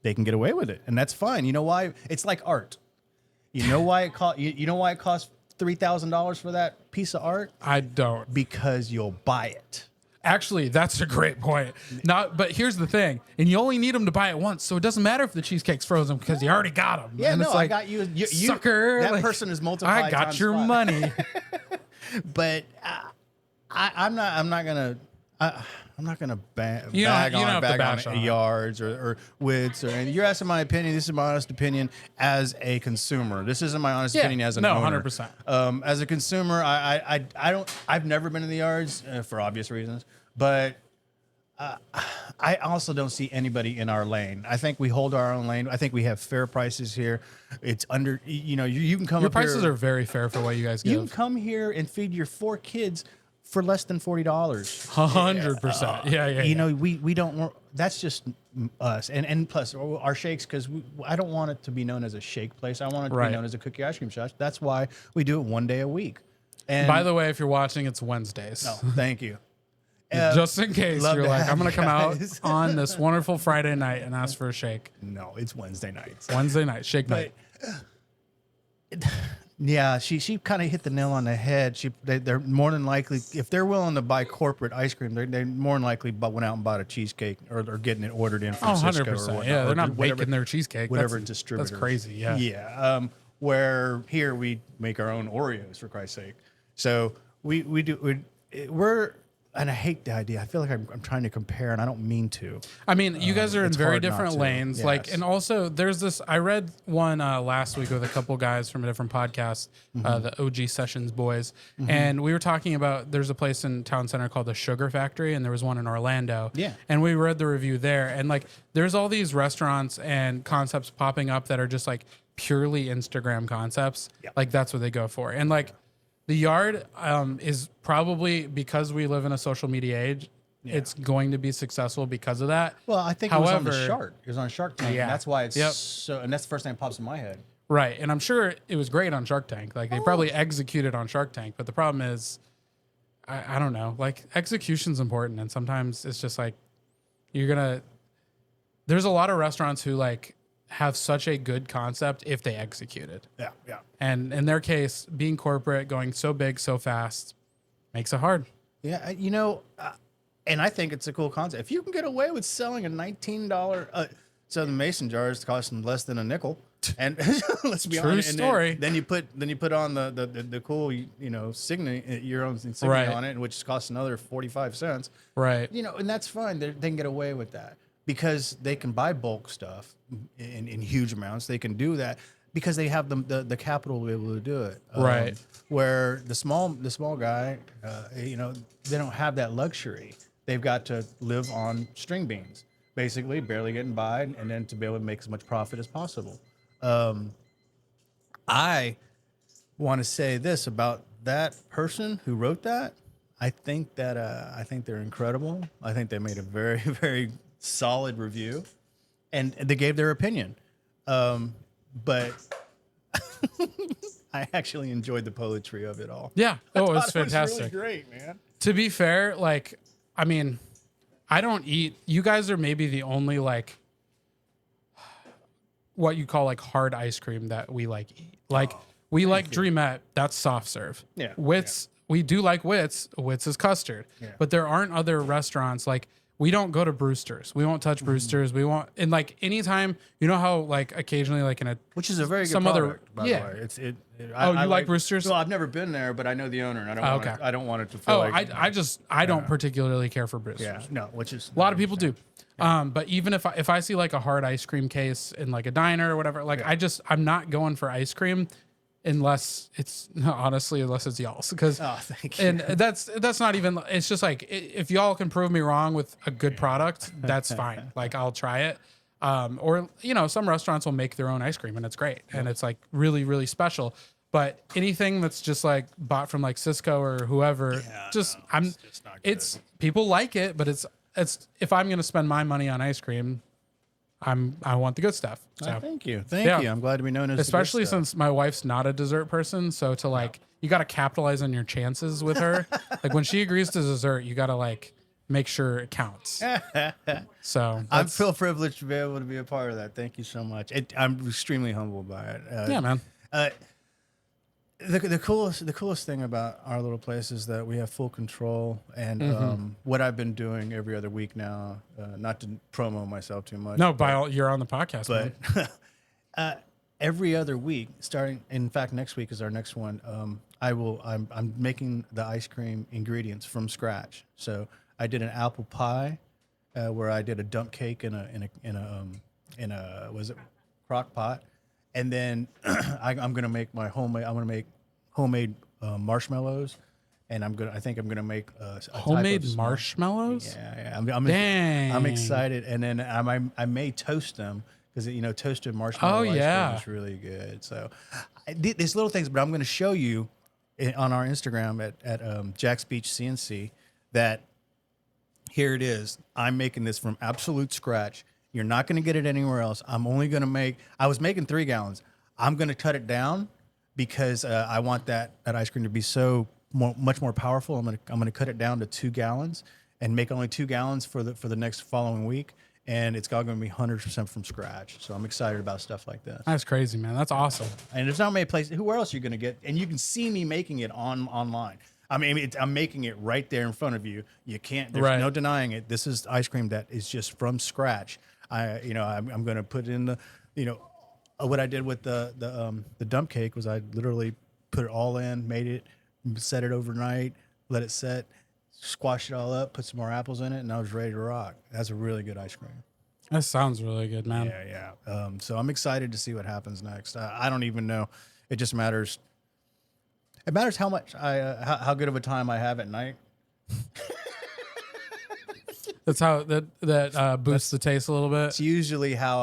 they can get away with it, and that's fine. You know why? It's like art. You know why it cost? You know why it costs $3,000 for that piece of art? I don't. Because you'll buy it. Actually, that's a great point. But here's the thing, and you only need them to buy it once, so it doesn't matter if the cheesecake's frozen because you already got them. Yeah, and no, it's like, I got you. Sucker! That person is multiplied. I got your money. But I'm not gonna bag on yards or widths or anything. You're asking my opinion. This is my honest opinion as a consumer. This isn't my honest opinion as an owner. 100%. As a consumer, I've never been in the yards for obvious reasons, but I also don't see anybody in our lane. I think we hold our own lane. I think we have fair prices here. It's under, you can come. Your prices are very fair for what you guys give. You can come here and feed your 4 kids for less than $40. 100%. Yeah. You know, we don't want, that's just us. And plus our shakes, because I don't want it to be known as a shake place. I want it to be known as a cookie ice cream shop. That's why we do it one day a week. And by the way, if you're watching, it's Wednesdays. no, thank you. Just in case love you're to like, have I'm going to you come out guys. on this wonderful Friday night and ask for a shake. No, it's Wednesday nights. Wednesday night, shake night. Yeah, she kind of hit the nail on the head. They're more than likely, if they're willing to buy corporate ice cream, they're more than likely went out and bought a cheesecake or getting it ordered in from Cisco 100%. or whatnot. Yeah, they're not whatever, baking their cheesecake. whatever That's distributor. That's crazy. Yeah. Yeah. Where here we make our own Oreos, for Christ's sake. So we're and I hate the idea. I feel like I'm trying to compare, and I don't mean to. I mean, you guys are in it's very hard not different to. lanes. Yes. Like, and also there's this, I read one last week with a couple guys from a different podcast, the OG Sessions boys. And we were talking about, there's a place in Town Center called the Sugar Factory, and there was one in Orlando. Yeah. And we read the review there. And like, there's all these restaurants and concepts popping up that are just like purely Instagram concepts. Yeah. Like that's what they go for. And like, the Yard is probably, because we live in a social media age, it's going to be successful because of that. Well, I think it was on the However- Shark. It was on Shark Tank. Yeah. And that's why it's Yep. so. And that's the first thing that pops in my head. Right. And I'm sure it was great on Shark Tank. Like they probably executed on Shark Tank. But the problem is, I don't know, like execution's important. And sometimes it's just like, there's a lot of restaurants who like have such a good concept if they execute it. Yeah, yeah. And in their case, being corporate, going so big, so fast, makes it hard. Yeah, you know, and I think it's a cool concept. If you can get away with selling a $19, so the mason jars cost them less than a nickel, and let's be True honest. story. Then you put on the cool, you know, your own insignia Right. on it, which costs another 45 cents. Right. You know, and that's fine. They can get away with that because they can buy bulk stuff in huge amounts. They can do that because they have the capital to be able to do it. Right. Where the small guy, you know, they don't have that luxury. They've got to live on string beans, basically, barely getting by, and then to be able to make as much profit as possible. I want to say this about that person who wrote that. I think they're incredible. I think they made a very, very solid review, and they gave their opinion. But I actually enjoyed the poetry of it all. Yeah. Oh, it was It was fantastic. really great, man. To be fair, like, I mean, I don't eat. You guys are maybe the only like what you call like hard ice cream that we like eat. Like we like Dreamette. That's soft serve. Yeah, Wits. We do like Wits. Wits is custard. Yeah. But there aren't other restaurants like. We don't go to Brewster's. We won't touch Brewster's. We won't, and like anytime, you know how like occasionally like in a Which is a very good some product, other by yeah. the way. It's Oh, you like Brewster's? Well, I've never been there, but I know the owner, and I don't want it to feel Oh, like. I don't particularly care for Brewster's. Yeah, no, which is A lot of people do. But even if I see like a hard ice cream case in like a diner or whatever, like I'm not going for ice cream unless it's y'all's because thank you. and that's not even, it's just like if y'all can prove me wrong with a good product, that's fine. Like I'll try it. Or you know, some restaurants will make their own ice cream and it's great and it's like really, really special. But anything that's just like bought from like Cisco or whoever, it's people like it, but it's if I'm gonna spend my money on ice cream, I want the good stuff. So Thank you. Yeah. I'm glad to be known as the good especially stuff. since my wife's not a dessert person, so to like you got to capitalize on your chances with her. Like when she agrees to dessert, you got to like make sure it counts. So I feel privileged to be able to be a part of that. Thank you so much. I'm extremely humbled by it. yeah, man. The coolest thing about our little place is that we have full control, and what I've been doing every other week now, not to promo myself too much. No, you're on the podcast, man. but every other week, starting, in fact, next week is our next one. I'm making the ice cream ingredients from scratch. So I did an apple pie, where I did a dump cake in a was it crock pot. And then I'm gonna make my homemade. I'm gonna make homemade marshmallows, and I think I'm gonna make a Homemade type of marshmallows? Yeah. Dang. I'm excited, and then I may toast them because toasted marshmallow ice yeah. cream is really good. So these little things, but I'm gonna show you on our Instagram at Jack's Beach CNC that here it is. I'm making this from absolute scratch. You're not going to get it anywhere else. I'm only going to make. I was making 3 gallons. I'm going to cut it down because I want that ice cream to be much more powerful. I'm going to cut it down to 2 gallons and make only 2 gallons for the next following week. And it's all going to be 100% from scratch. So I'm excited about stuff like this. That's crazy, man. That's awesome. And there's not many places. Where else are you going to get? And you can see me making it online. I mean, I'm making it right there in front of you. You can't. There's no denying it. This is ice cream that is just from scratch. I'm going to put in the, what I did with the dump cake was I literally put it all in, made it, set it overnight, let it set, squash it all up, put some more apples in it, and I was ready to rock. That's a really good ice cream. That sounds really good, man. Yeah. So I'm excited to see what happens next. I don't even know. It just matters. It matters how much how good of a time I have at night. That's how that boosts the taste a little bit. It's usually how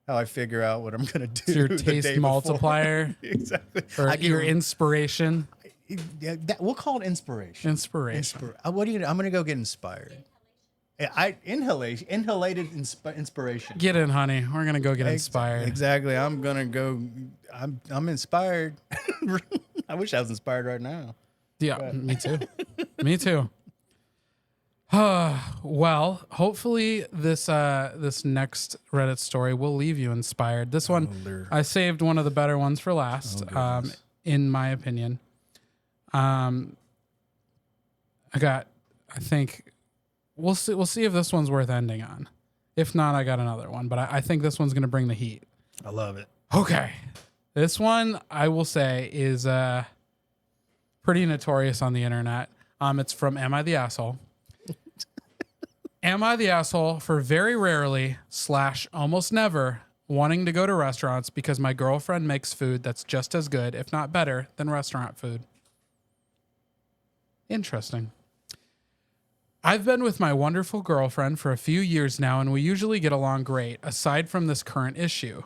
I figure out what I'm gonna do. It's your taste multiplier. Exactly. Or your inspiration. We'll call it inspiration. What do you? I'm gonna go get inspired. Inhalated inspiration. Get in, honey. We're gonna go get inspired. Exactly. I'm gonna go. I'm inspired. I wish I was inspired right now. Yeah, me too. Me too. Well, hopefully this next Reddit story will leave you inspired. This one, I saved one of the better ones for last, in my opinion. I think we'll see if this one's worth ending on. If not, I got another one, but I think this one's going to bring the heat. I love it. Okay. This one, I will say, is pretty notorious on the internet. It's from Am I the Asshole? Am I the asshole for very rarely / almost never wanting to go to restaurants because my girlfriend makes food that's just as good, if not better, than restaurant food? Interesting. I've been with my wonderful girlfriend for a few years now, and we usually get along great, aside from this current issue.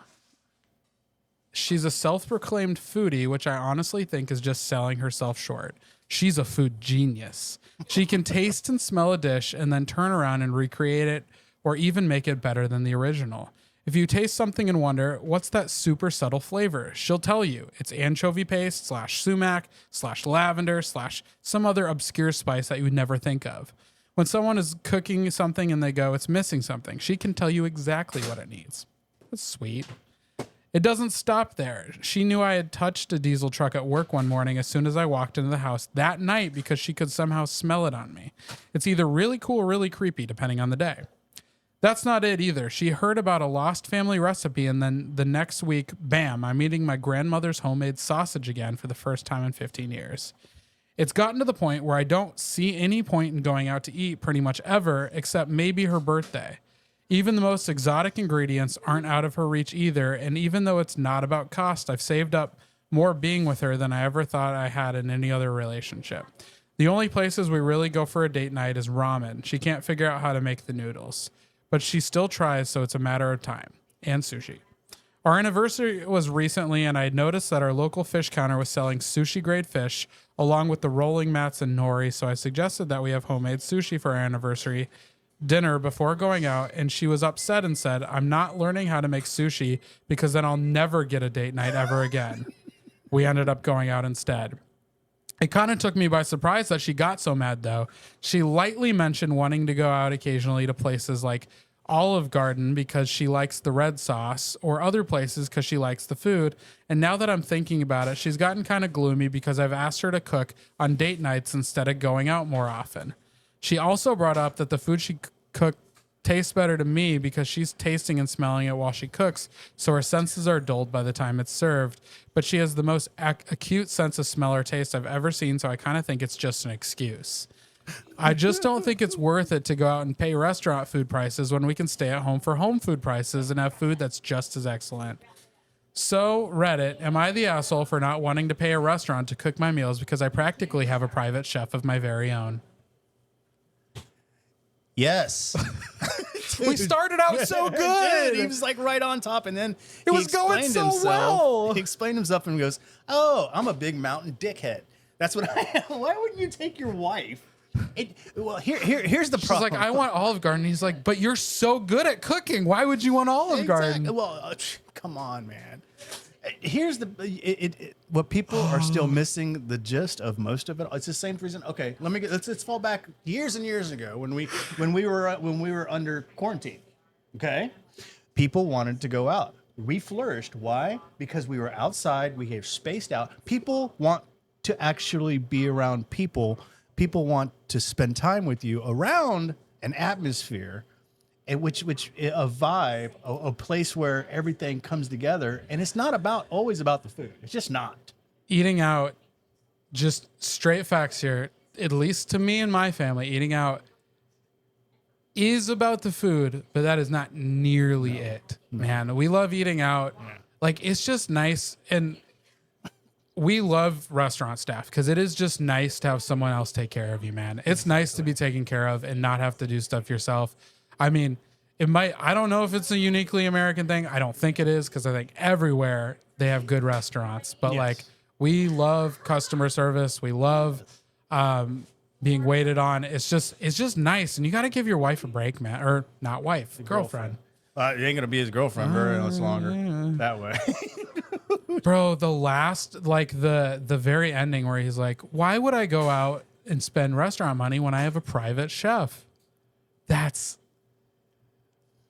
She's a self-proclaimed foodie, which I honestly think is just selling herself short. She's a food genius. She can taste and smell a dish and then turn around and recreate it or even make it better than the original. If you taste something and wonder, what's that super subtle flavor? She'll tell you. It's anchovy paste / sumac / lavender / some other obscure spice that you would never think of. When someone is cooking something and they go, it's missing something, she can tell you exactly what it needs. That's sweet. It doesn't stop there. She knew I had touched a diesel truck at work one morning as soon as I walked into the house that night because she could somehow smell it on me. It's either really cool or really creepy, depending on the day. That's not it either. She heard about a lost family recipe, and then the next week, bam, I'm eating my grandmother's homemade sausage again for the first time in 15 years. It's gotten to the point where I don't see any point in going out to eat pretty much ever, except maybe her birthday. Even the most exotic ingredients aren't out of her reach either, and even though it's not about cost, I've saved up more being with her than I ever thought I had in any other relationship. The only places we really go for a date night is ramen. She can't figure out how to make the noodles, but she still tries, so it's a matter of time. And sushi. Our anniversary was recently, and I had noticed that our local fish counter was selling sushi-grade fish, along with the rolling mats and nori, so I suggested that we have homemade sushi for our anniversary dinner before going out, and she was upset and said, I'm not learning how to make sushi because then I'll never get a date night ever again. We ended up going out instead. It kind of took me by surprise that she got so mad, though. She lightly mentioned wanting to go out occasionally to places like Olive Garden because she likes the red sauce, or other places because she likes the food. And now that I'm thinking about it, she's gotten kind of gloomy because I've asked her to cook on date nights instead of going out more often. She also brought up that the food she cooked tastes better to me because she's tasting and smelling it while she cooks, so her senses are dulled by the time it's served. But she has the most acute sense of smell or taste I've ever seen, so I kind of think it's just an excuse. I just don't think it's worth it to go out and pay restaurant food prices when we can stay at home for home food prices and have food that's just as excellent. So, Reddit, am I the asshole for not wanting to pay a restaurant to cook my meals because I practically have a private chef of my very own? Yes. We started out so good. He was like right on top, and then it was going so well. He explained himself and goes, "Oh, I'm a big mountain dickhead." That's what I. Why wouldn't you take your wife? Here's the She's problem. like, I want Olive Garden. He's like, but you're so good at cooking. Why would you want Olive Garden? Well, come on, man. Here's what people are still missing the gist of most of it. It's the same reason. Okay, let's fall back years and years ago when we were under quarantine. Okay, people wanted to go out. We flourished. Why? Because we were outside. We were spaced out. People want to actually be around people. People want to spend time with you around an atmosphere, which a vibe, a place where everything comes together, and it's not always about the food. It's just not. Eating out, just straight facts here. At least to me and my family, eating out is about the food, but that is not nearly it, man. We love eating out. Yeah. Like, it's just nice, and we love restaurant staff because it is just nice to have someone else take care of you, man. It's nice to be taken care of and not have to do stuff yourself. I mean, I don't know if it's a uniquely American thing. I don't think it is, because I think everywhere they have good restaurants. But like, we love customer service. We love being waited on. It's just nice. And you got to give your wife a break, man. Or not wife, girlfriend. You ain't going to be his girlfriend very much longer that way. Bro, the very ending where he's like, why would I go out and spend restaurant money when I have a private chef? That's...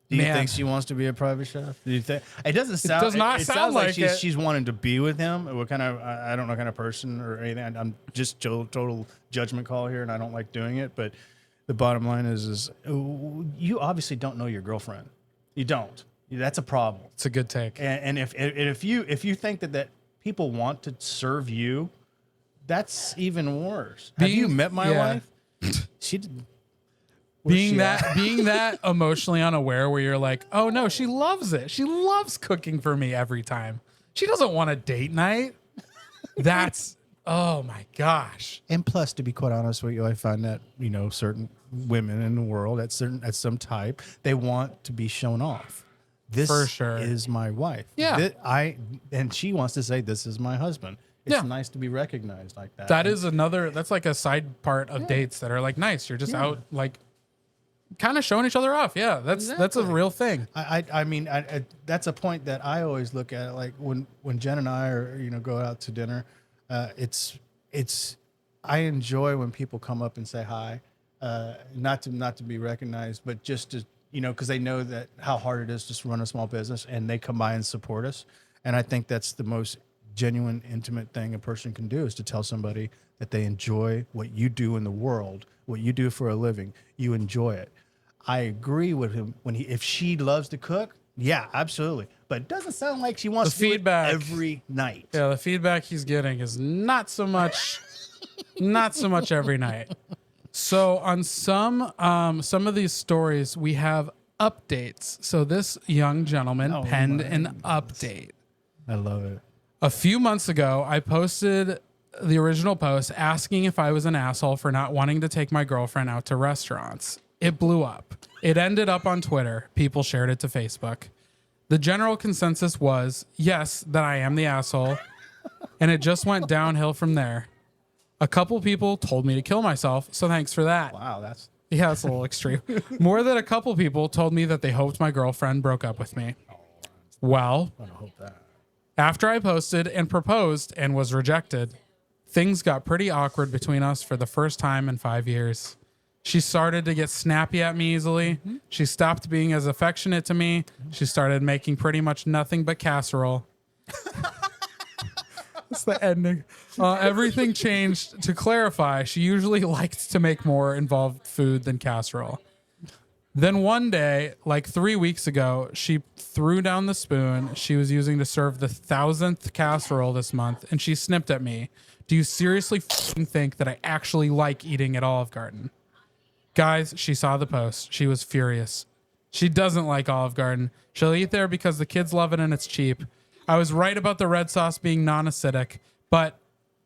Do you think she wants to be a private chef? Do you think it doesn't sound? It does not sound like she's wanting to be with him. What kind of? I don't know, kind of person or anything. I'm just total judgment call here, and I don't like doing it. But the bottom line is you obviously don't know your girlfriend. You don't. That's a problem. It's a good take. And if you think that people want to serve you, that's even worse. Have you met my wife? She did. Being that emotionally unaware where you're like, oh no, she loves it. She loves cooking for me every time. She doesn't want a date night. That's, oh my gosh. And plus, to be quite honest with you, I find that, certain women in the world at some type, they want to be shown off. This for sure is my wife. Yeah. And she wants to say, this is my husband. It's nice to be recognized like that. That's like a side part of dates that are like nice. You're just out like kind of showing each other off. Yeah, that's a real thing. I mean, that's a point that I always look at. Like when Jen and I go out to dinner, I enjoy when people come up and say hi, not to be recognized, but just to because they know that how hard it is to run a small business, and they come by and support us. And I think that's the most genuine, intimate thing a person can do, is to tell somebody that they enjoy what you do in the world, what you do for a living. You enjoy it. I agree with him if she loves to cook. Yeah, absolutely. But it doesn't sound like she wants to do it every night. Yeah, the feedback he's getting is not so much every night. So on some of these stories, we have updates. So this young gentleman penned an update. I love it. A few months ago, I posted the original post asking if I was an asshole for not wanting to take my girlfriend out to restaurants. It blew up. It ended up on Twitter. People shared it to Facebook. The general consensus was, yes, that I am the asshole. And it just went downhill from there. A couple people told me to kill myself, so thanks for that. Wow, that's a little extreme. More than a couple people told me that they hoped my girlfriend broke up with me. Well, I hope that. After I posted and proposed and was rejected, things got pretty awkward between us for the first time in 5 years. She started to get snappy at me easily. Mm-hmm. She stopped being as affectionate to me. She started making pretty much nothing but casserole. That's the ending. Everything changed. To clarify, she usually liked to make more involved food than casserole. Then one day, like 3 weeks ago, she threw down the spoon she was using to serve the 1,000th casserole this month, and she snipped at me. Do you seriously think that I actually like eating at Olive Garden? Guys, she saw the post. She was furious. She doesn't like Olive Garden. She'll eat there because the kids love it and it's cheap. I was right about the red sauce being non-acidic, but,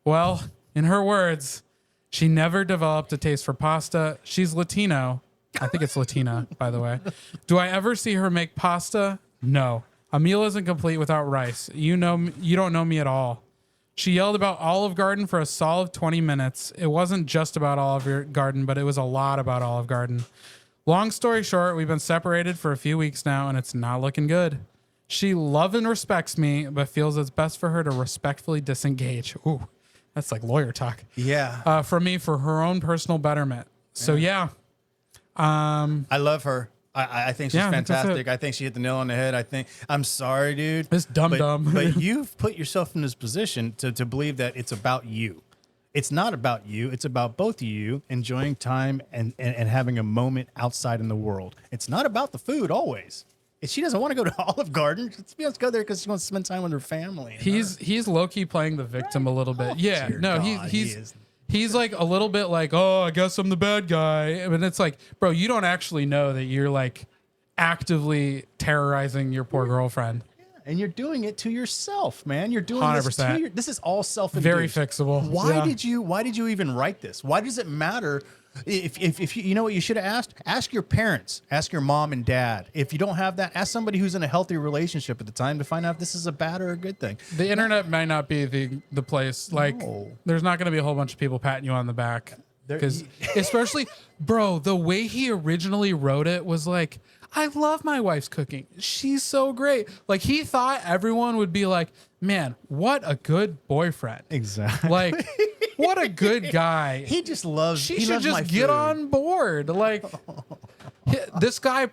well, in her words, she never developed a taste for pasta. She's Latino. I think it's Latina, by the way. Do I ever see her make pasta? No. A meal isn't complete without rice. You don't know me at all. She yelled about Olive Garden for a solid 20 minutes. It wasn't just about Olive Garden, but it was a lot about Olive Garden. Long story short, we've been separated for a few weeks now, and it's not looking good. She loves and respects me, but feels it's best for her to respectfully disengage. Ooh, that's like lawyer talk. Yeah. From me for her own personal betterment. So yeah. I love her. I think she's Yeah, I think that's fantastic. it. I think she hit the nail on the head. I'm sorry, dude. It's dumb. But you've put yourself in this position to believe that it's about you. It's not about you. It's about both of you enjoying time and having a moment outside in the world. It's not about the food always. If she doesn't want to go to Olive Garden, she wants to go there because she wants to spend time with her family. He's low key playing the victim a little bit. Yeah, dear no, God, he's like a little bit like, oh, I guess I'm the bad guy. And it's like, bro, you don't actually know that you're like actively terrorizing your poor girlfriend. And you're doing it to yourself, man. You're doing 100%. this to this is all self-induced. Very fixable. Why Yeah. did you even write this? Why does it matter? If you know what you should have asked? Ask your parents, ask your mom and dad. If you don't have that, ask somebody who's in a healthy relationship at the time to find out if this is a bad or a good thing. The internet might not be the place. Like, No. there's not going to be a whole bunch of people patting you on the back. Because especially, bro, the way he originally wrote it was like, I love my wife's cooking. She's so great. Like, he thought everyone would be like, man, what a good boyfriend. Exactly. Like, what a good guy. He just loves. She he should loves my just get food. on board. Like, this guy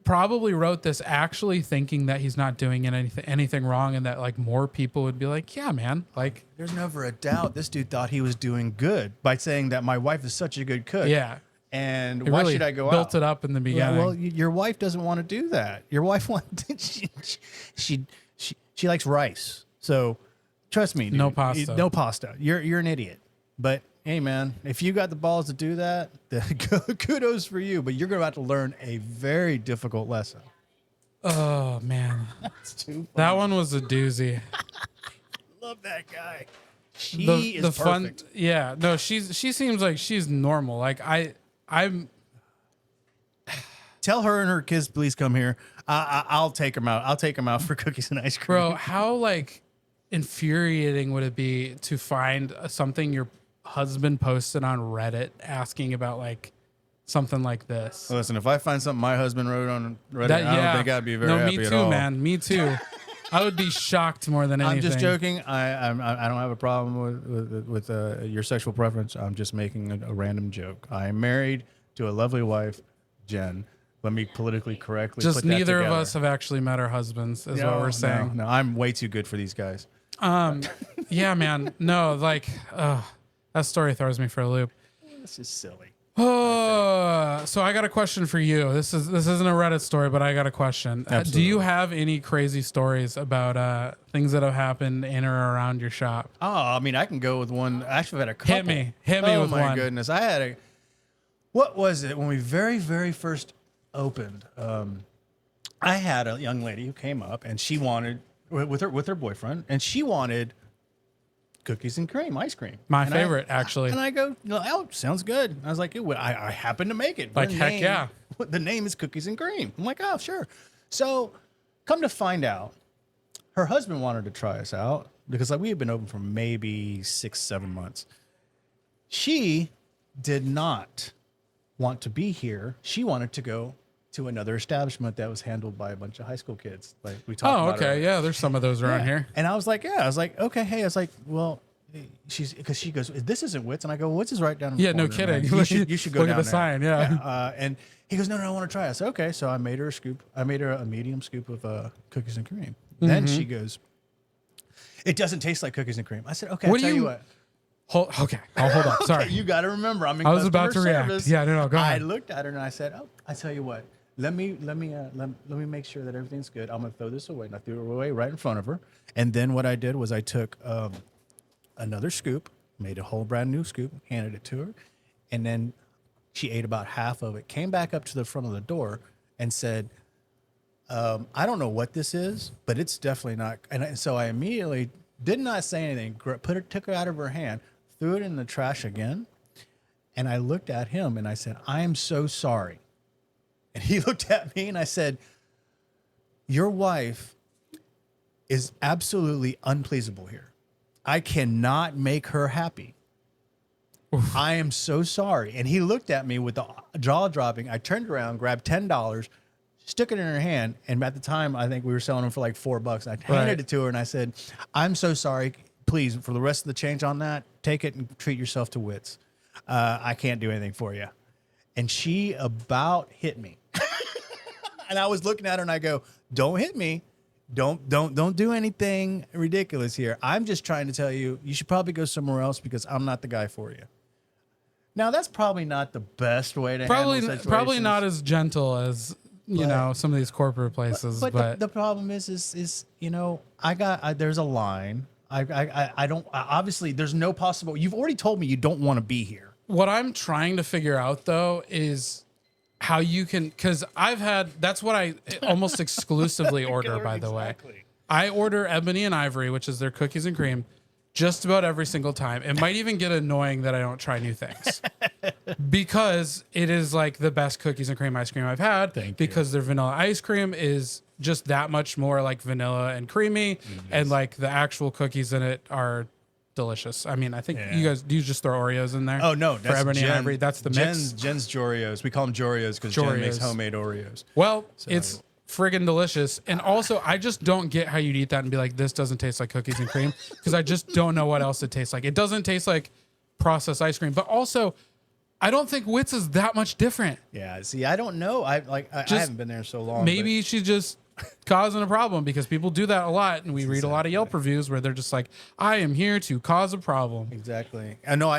probably wrote this actually thinking that he's not doing anything wrong, and that like more people would be like, yeah, man. Like, There's never a doubt this dude thought he was doing good by saying that my wife is such a good cook. yeah. And He why really should I go built out? it up in the beginning. Well, your wife doesn't want to do that. Your wife wants she likes rice. So trust me, dude, No pasta. No pasta. You're an idiot. But hey, man, if you got the balls to do that, then kudos for you. But you're going to have to learn a very difficult lesson. Oh man, That's too funny. that one was a doozy. Love that guy. She is perfect. Yeah, no, she seems like she's normal. Like I'm. Tell her and her kids, please come here. I'll take them out. I'll take them out for cookies and ice cream. Bro, how like infuriating would it be to find something your husband posted on Reddit asking about like something like this? Listen, if I find something my husband wrote on Reddit, I don't think I'd be very happy me at too, all. man. Me too. I would be shocked more than anything. I'm just joking. I don't have a problem with your sexual preference. I'm just making a random joke. I am married to a lovely wife, Jen. Let me politically correctly Just put that neither of together. us have actually met our husbands, is what we're saying. No, I'm way too good for these guys. Yeah, man. No, like, that story throws me for a loop. This is silly. So I got a question for you. This isn't a Reddit story, but I got a question. Do Absolutely. you have any crazy stories about things that have happened in or around your shop? Oh, I mean, I can go with one. Actually, I've had a couple. Hit me oh with my one. goodness, I had a. What was it when we very first opened? I had a young lady who came up and she wanted with her boyfriend, and she wanted cookies and cream ice cream. My And favorite, actually. And I go, oh, sounds good. I was like, I happen to make it. Like, The heck name- yeah. The name is Cookies and Cream. I'm like, oh, sure. So come to find out, her husband wanted to try us out because like we had been open for maybe 6-7 months. She did not want to be here. She wanted to go to another establishment that was handled by a bunch of high school kids. Like we talked Oh, about okay. earlier. Yeah, there's some of those around Yeah. here. And I was like, okay, hey. I was like, well, because she goes, this isn't Wits. And I go, Wits is right down in the Yeah, no corner, man. kidding. You should go Look down at the there." sign, yeah. And he goes, no, I want to try it. I said, okay. So I made her a scoop. I made her a medium scoop of cookies and cream. Then Mm-hmm. she goes, it doesn't taste like cookies and cream. I said, okay, What I'll do tell you- you what. Okay. I'll hold up. Sorry. Okay, you got to remember, I'm in I was about customer to react. service. Yeah, no, go ahead. I looked at her and I said, oh, I tell you what. Let me make sure that everything's good. I'm gonna throw this away. And I threw it away right in front of her. And then what I did was I took another scoop, made a whole brand new scoop, handed it to her, and then she ate about half of it. Came back up to the front of the door and said, "I don't know what this is, but it's definitely not." And so I immediately did not say anything. Took it out of her hand, threw it in the trash again, and I looked at him and I said, "I am so sorry." And he looked at me and I said, "Your wife is absolutely unpleasable here. I cannot make her happy. I am so sorry. And he looked at me with the jaw dropping. I turned around, grabbed $10, stuck it in her hand. And at the time, I think we were selling them for like $4. I handed it to her and I said, I'm so sorry. Please, for the rest of the change on that, take it and treat yourself to Wits. I can't do anything for you. And she about hit me. And I was looking at her and I go, don't hit me. Don't do anything ridiculous here. I'm just trying to tell you, you should probably go somewhere else because I'm not the guy for you. Now, that's probably not the best way to handle situations. Probably not as gentle as, you know, some of these corporate places. But the problem is, you know, there's a line. I don't, obviously there's no possible, you've already told me you don't want to be here. What I'm trying to figure out though is how you can, because that's what I almost exclusively order, by the way. I order Ebony and Ivory, which is their cookies and cream, just about every single time. It might even get annoying that I don't try new things because it is like the best cookies and cream ice cream I've had. Because their vanilla ice cream is just that much more like vanilla and creamy, and like the actual cookies in it are delicious. I mean, I think you guys, do you just throw Oreos in there? Oh no, for Ebony and Ivory. That's the mix. Jen's Jorios. We call them Jorios because Jen makes homemade Oreos. Well, it's friggin' delicious. And also, I just don't get how you'd eat that and be like, this doesn't taste like cookies and cream, because I just don't know what else it tastes like. It doesn't taste like processed ice cream, but also I don't think Wits is that much different. Yeah, see, I don't know. I haven't been there so long. Maybe she's just causing a problem, because people do that a lot, and we read a lot of Yelp reviews where they're just like, I am here to cause a problem. Exactly. I know.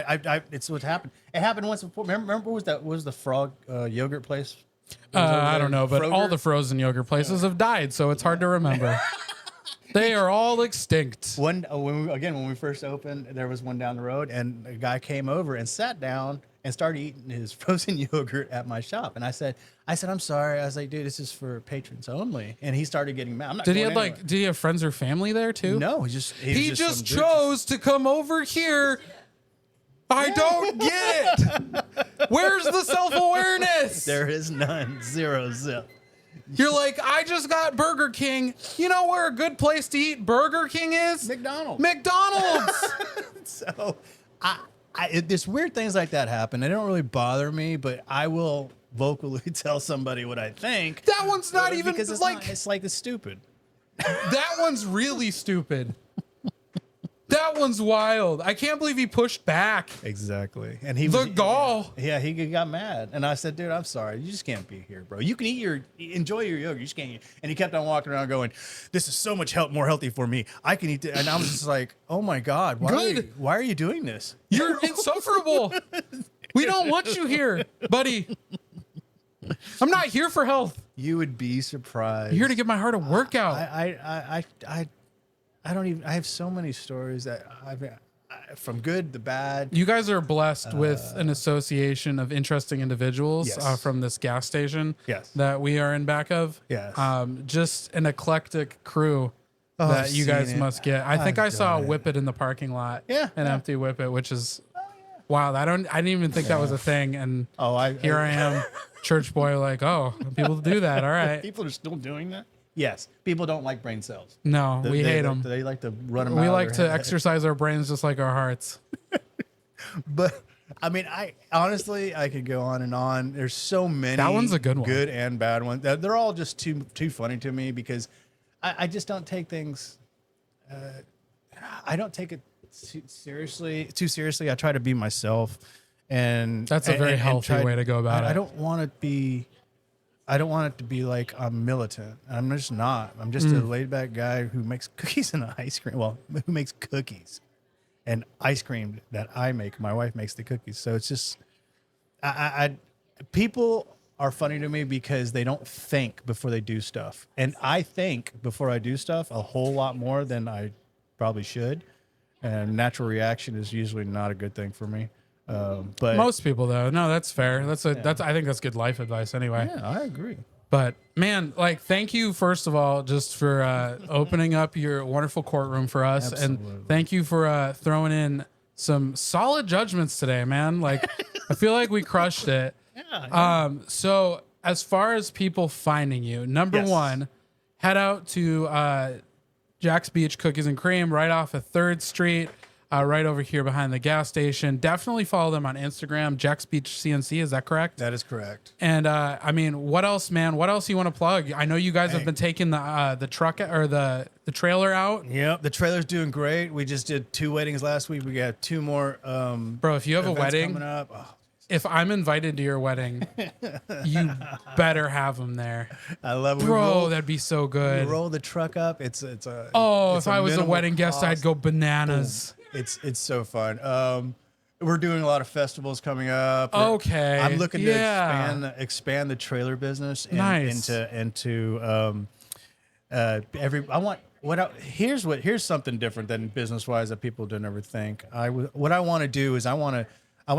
It's what happened. It happened once before. Remember what was the frog yogurt place? I don't know, but all the frozen yogurt places have died, so it's hard to remember. They are all extinct. When we first opened, there was one down the road, and a guy came over and sat down and started eating his frozen yogurt at my shop. And I said, I'm sorry. I was like, dude, this is for patrons only. And he started getting mad. I'm not. Did he have friends or family there too? No, he just chose to come over here. I don't get it. Where's the self-awareness? There is none. Zero zip. You're like, I just got Burger King. You know where a good place to eat Burger King is? McDonald's. So, there's weird things like that happen. They don't really bother me, but I will vocally tell somebody what I think. That one's not even because it's like it's stupid. That one's really stupid. That one's wild. I can't believe he pushed back. Exactly. And gall. Yeah, he got mad. And I said, dude, I'm sorry. You just can't be here, bro. You can enjoy your yogurt. You just can't eat. And he kept on walking around going, this is so much more healthy for me. I can eat it. And I was just like, oh my God, why are you doing this? You're insufferable. We don't want you here, buddy. I'm not here for health. You would be surprised. You're here to give my heart a workout. I have so many stories that from good to bad. You guys are blessed with an association of interesting individuals from this gas station that we are in back of. Yes. Just an eclectic crew that you guys must get. I think I saw a Whippet in the parking lot. Yeah. An empty Whippet, which is wow. I didn't even think that was a thing. And here I am, church boy, like, oh, people do that. All right. People are still doing that. Yes, people don't like brain cells. No, we hate them. They like to run them out. We like to exercise our brains just like our hearts. But I mean, I could go on and on. There's so many. That one's a good one. Good and bad ones. They're all just too funny to me because I just don't take things. I don't take it too seriously. I try to be myself, and that's a very healthy way to go about it. I don't want it to be like I'm militant. I'm just not. I'm just a laid back guy who makes cookies and ice cream. Well, who makes cookies and ice cream that I make. My wife makes the cookies. So it's just, people are funny to me because they don't think before they do stuff. And I think before I do stuff a whole lot more than I probably should. And natural reaction is usually not a good thing for me. But most people though, no, that's fair. I think that's good life advice anyway. Yeah, I agree. But man, like, thank you first of all, just for opening up your wonderful courtroom for us. Absolutely. And thank you for throwing in some solid judgments today, man. Like, I feel like we crushed it. Yeah. So as far as people finding you, number one, head out to Jack's Beach Cookies and Cream, right off of 3rd Street, right over here behind the gas station. Definitely follow them on Instagram, Jack's Beach CNC. Is that correct? That is correct. And I mean, what else, man? What else you want to plug? I know you guys have been taking the truck or the trailer out. Yep, the trailer's doing great. We just did 2 weddings last week. We got 2 more. Bro, if you have a wedding coming up, oh, if I'm invited to your wedding, you better have them there. I love it. Bro, that'd be so good. We roll the truck up. It's a. If I was a wedding guest, I'd go bananas. Boom. It's so fun. We're doing a lot of festivals coming up. Okay. I'm looking to expand the trailer business into here's something different than business wise that people don't ever think. What I want to do is I want to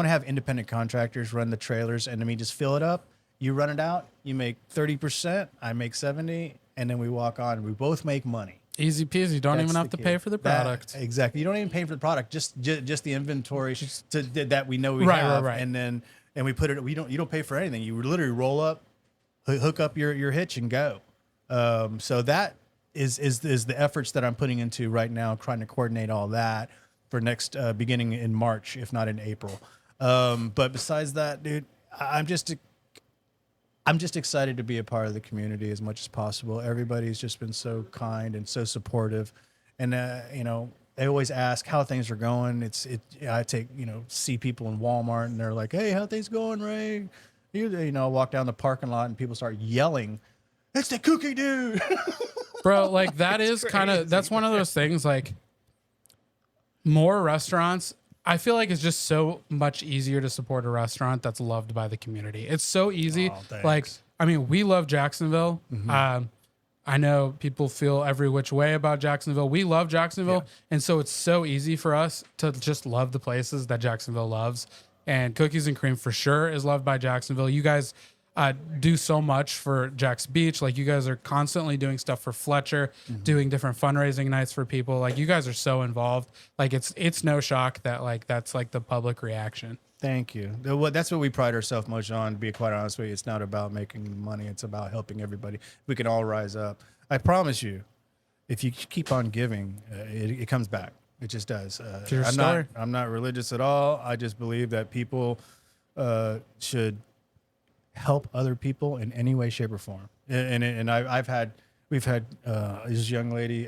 have independent contractors run the trailers, and just fill it up. You run it out, you make 30%, I make 70%, and then we walk on. We both make money. Easy peasy. Don't even have to pay for the product. Exactly. You don't even pay for the product. Just the inventory that we know we have, right. and we put it. You don't pay for anything. You literally roll up, hook up your hitch, and go. So that is the efforts that I'm putting into right now, trying to coordinate all that for next beginning in March, if not in April. But besides that, dude, I'm just excited to be a part of the community as much as possible. Everybody's just been so kind and so supportive, and they always ask how things are going. I see people in Walmart and they're like, "Hey, how things going, Ray?" I walk down the parking lot and people start yelling, "It's the cookie dude!" Bro, like that's one of those things. Like, more restaurants, I feel like it's just so much easier to support a restaurant that's loved by the community. It's so easy. We love Jacksonville. Mm-hmm. I know people feel every which way about Jacksonville. We love Jacksonville. Yeah. And so it's so easy for us to just love the places that Jacksonville loves. And Cookies and Cream for sure is loved by Jacksonville. You guys do so much for Jack's Beach. Like, you guys are constantly doing stuff for Fletcher, doing different fundraising nights for people. Like, you guys are so involved. Like, it's no shock that that's like the public reaction. Thank you. That's what we pride ourselves much on, to be quite honest with you. It's not about making money. It's about helping everybody. We can all rise up. I promise you, if you keep on giving, it comes back. It just does. I'm not religious at all. I just believe that people should help other people in any way, shape, or form. We've had this young lady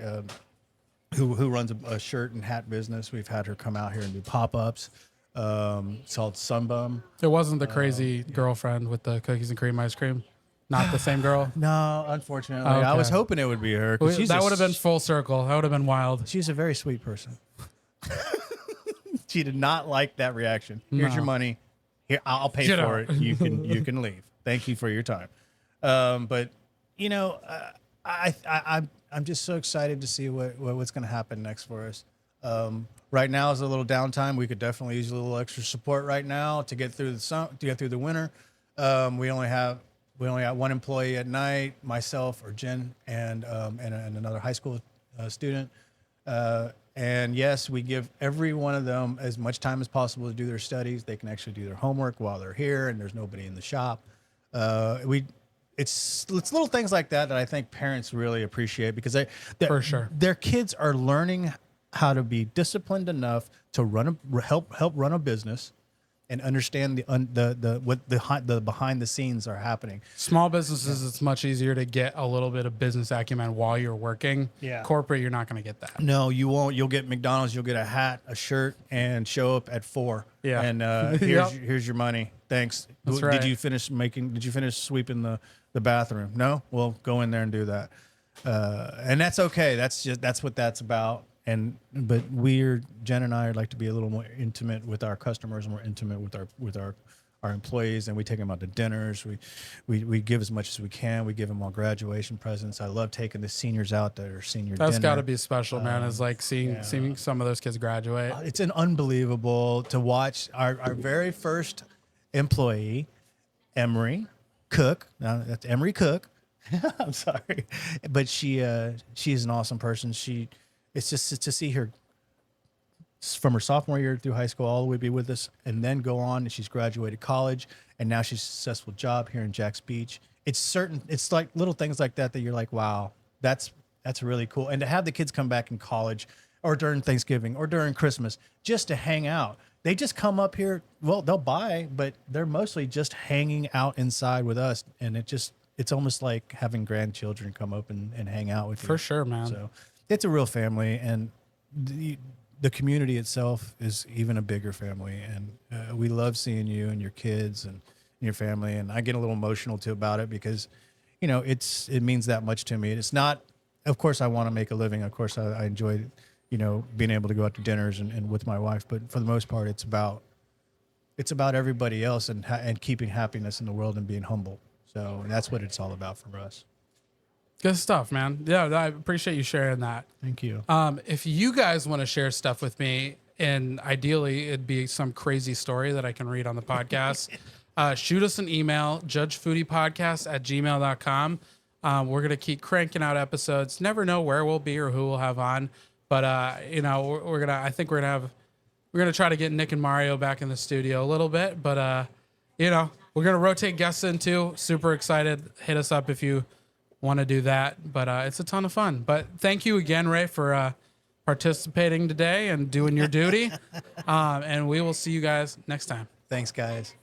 who runs a shirt and hat business. We've had her come out here and do pop-ups. It's called Sunbum. It wasn't the crazy girlfriend with the cookies and cream ice cream. Not the same girl. No, unfortunately. Okay. I was hoping it would be her. That would have been full circle. That would have been wild. She's a very sweet person. She did not like that reaction. Here's your money. Here, I'll pay for it. You can leave. Thank you for your time. But I'm just so excited to see what's going to happen next for us. Right now is a little downtime. We could definitely use a little extra support right now to get through the winter. We only have one employee at night, myself or Jen, and another high school student. And yes, we give every one of them as much time as possible to do their studies. They can actually do their homework while they're here, and there's nobody in the shop. It's little things like that I think parents really appreciate, because for sure their kids are learning how to be disciplined enough to help run a business and understand the behind the scenes are happening. Small businesses, it's much easier to get a little bit of business acumen while you're working. Yeah. Corporate, you're not going to get that. No, you won't. You'll get McDonald's, you'll get a hat, a shirt, and show up at 4. Yeah. And here's your money. Thanks. That's right. Did you finish sweeping the bathroom? No? Well, go in there and do that. And that's okay. That's what that's about. But Jen and I like to be a little more intimate with our customers, more intimate with our employees, and we take them out to dinners. We give as much as we can. We give them all graduation presents. I love taking the seniors out that are senior dinner. That's got to be special, man. Is like seeing some of those kids graduate. It's unbelievable to watch our very first employee, Emery Cook. Now that's Emery Cook. I'm sorry, but she's an awesome person. It's just to see her from her sophomore year through high school all the way be with us, and then go on, and she's graduated college, and now she's a successful job here in Jack's Beach. It's like little things like that you're like, wow, that's That's really cool. And to have the kids come back in college or during Thanksgiving or during Christmas just to hang out. They just come up here. Well, they'll buy, but they're mostly just hanging out inside with us. And it's almost like having grandchildren come up and hang out with you. For sure, man. So it's a real family. And the community itself is even a bigger family. And we love seeing you and your kids and your family. And I get a little emotional too about it because, you know, it means that much to me. It's not, of course, I want to make a living. Of course, I enjoy, you know, being able to go out to dinners and with my wife. But for the most part, it's about everybody else and keeping happiness in the world and being humble. So that's what it's all about for us. Good stuff, man. Yeah, I appreciate you sharing that. Thank you. If you guys want to share stuff with me, and ideally it'd be some crazy story that I can read on the podcast, shoot us an email, judgefoodiepodcast@gmail.com. We're going to keep cranking out episodes. Never know where we'll be or who we'll have on. But, you know, I think we're going to try to get Nick and Mario back in the studio a little bit. But, you know, we're going to rotate guests in too. Super excited. Hit us up if you want to do that. But it's a ton of fun. But thank you again, Ray, for participating today and doing your duty. And we will see you guys next time. Thanks, guys.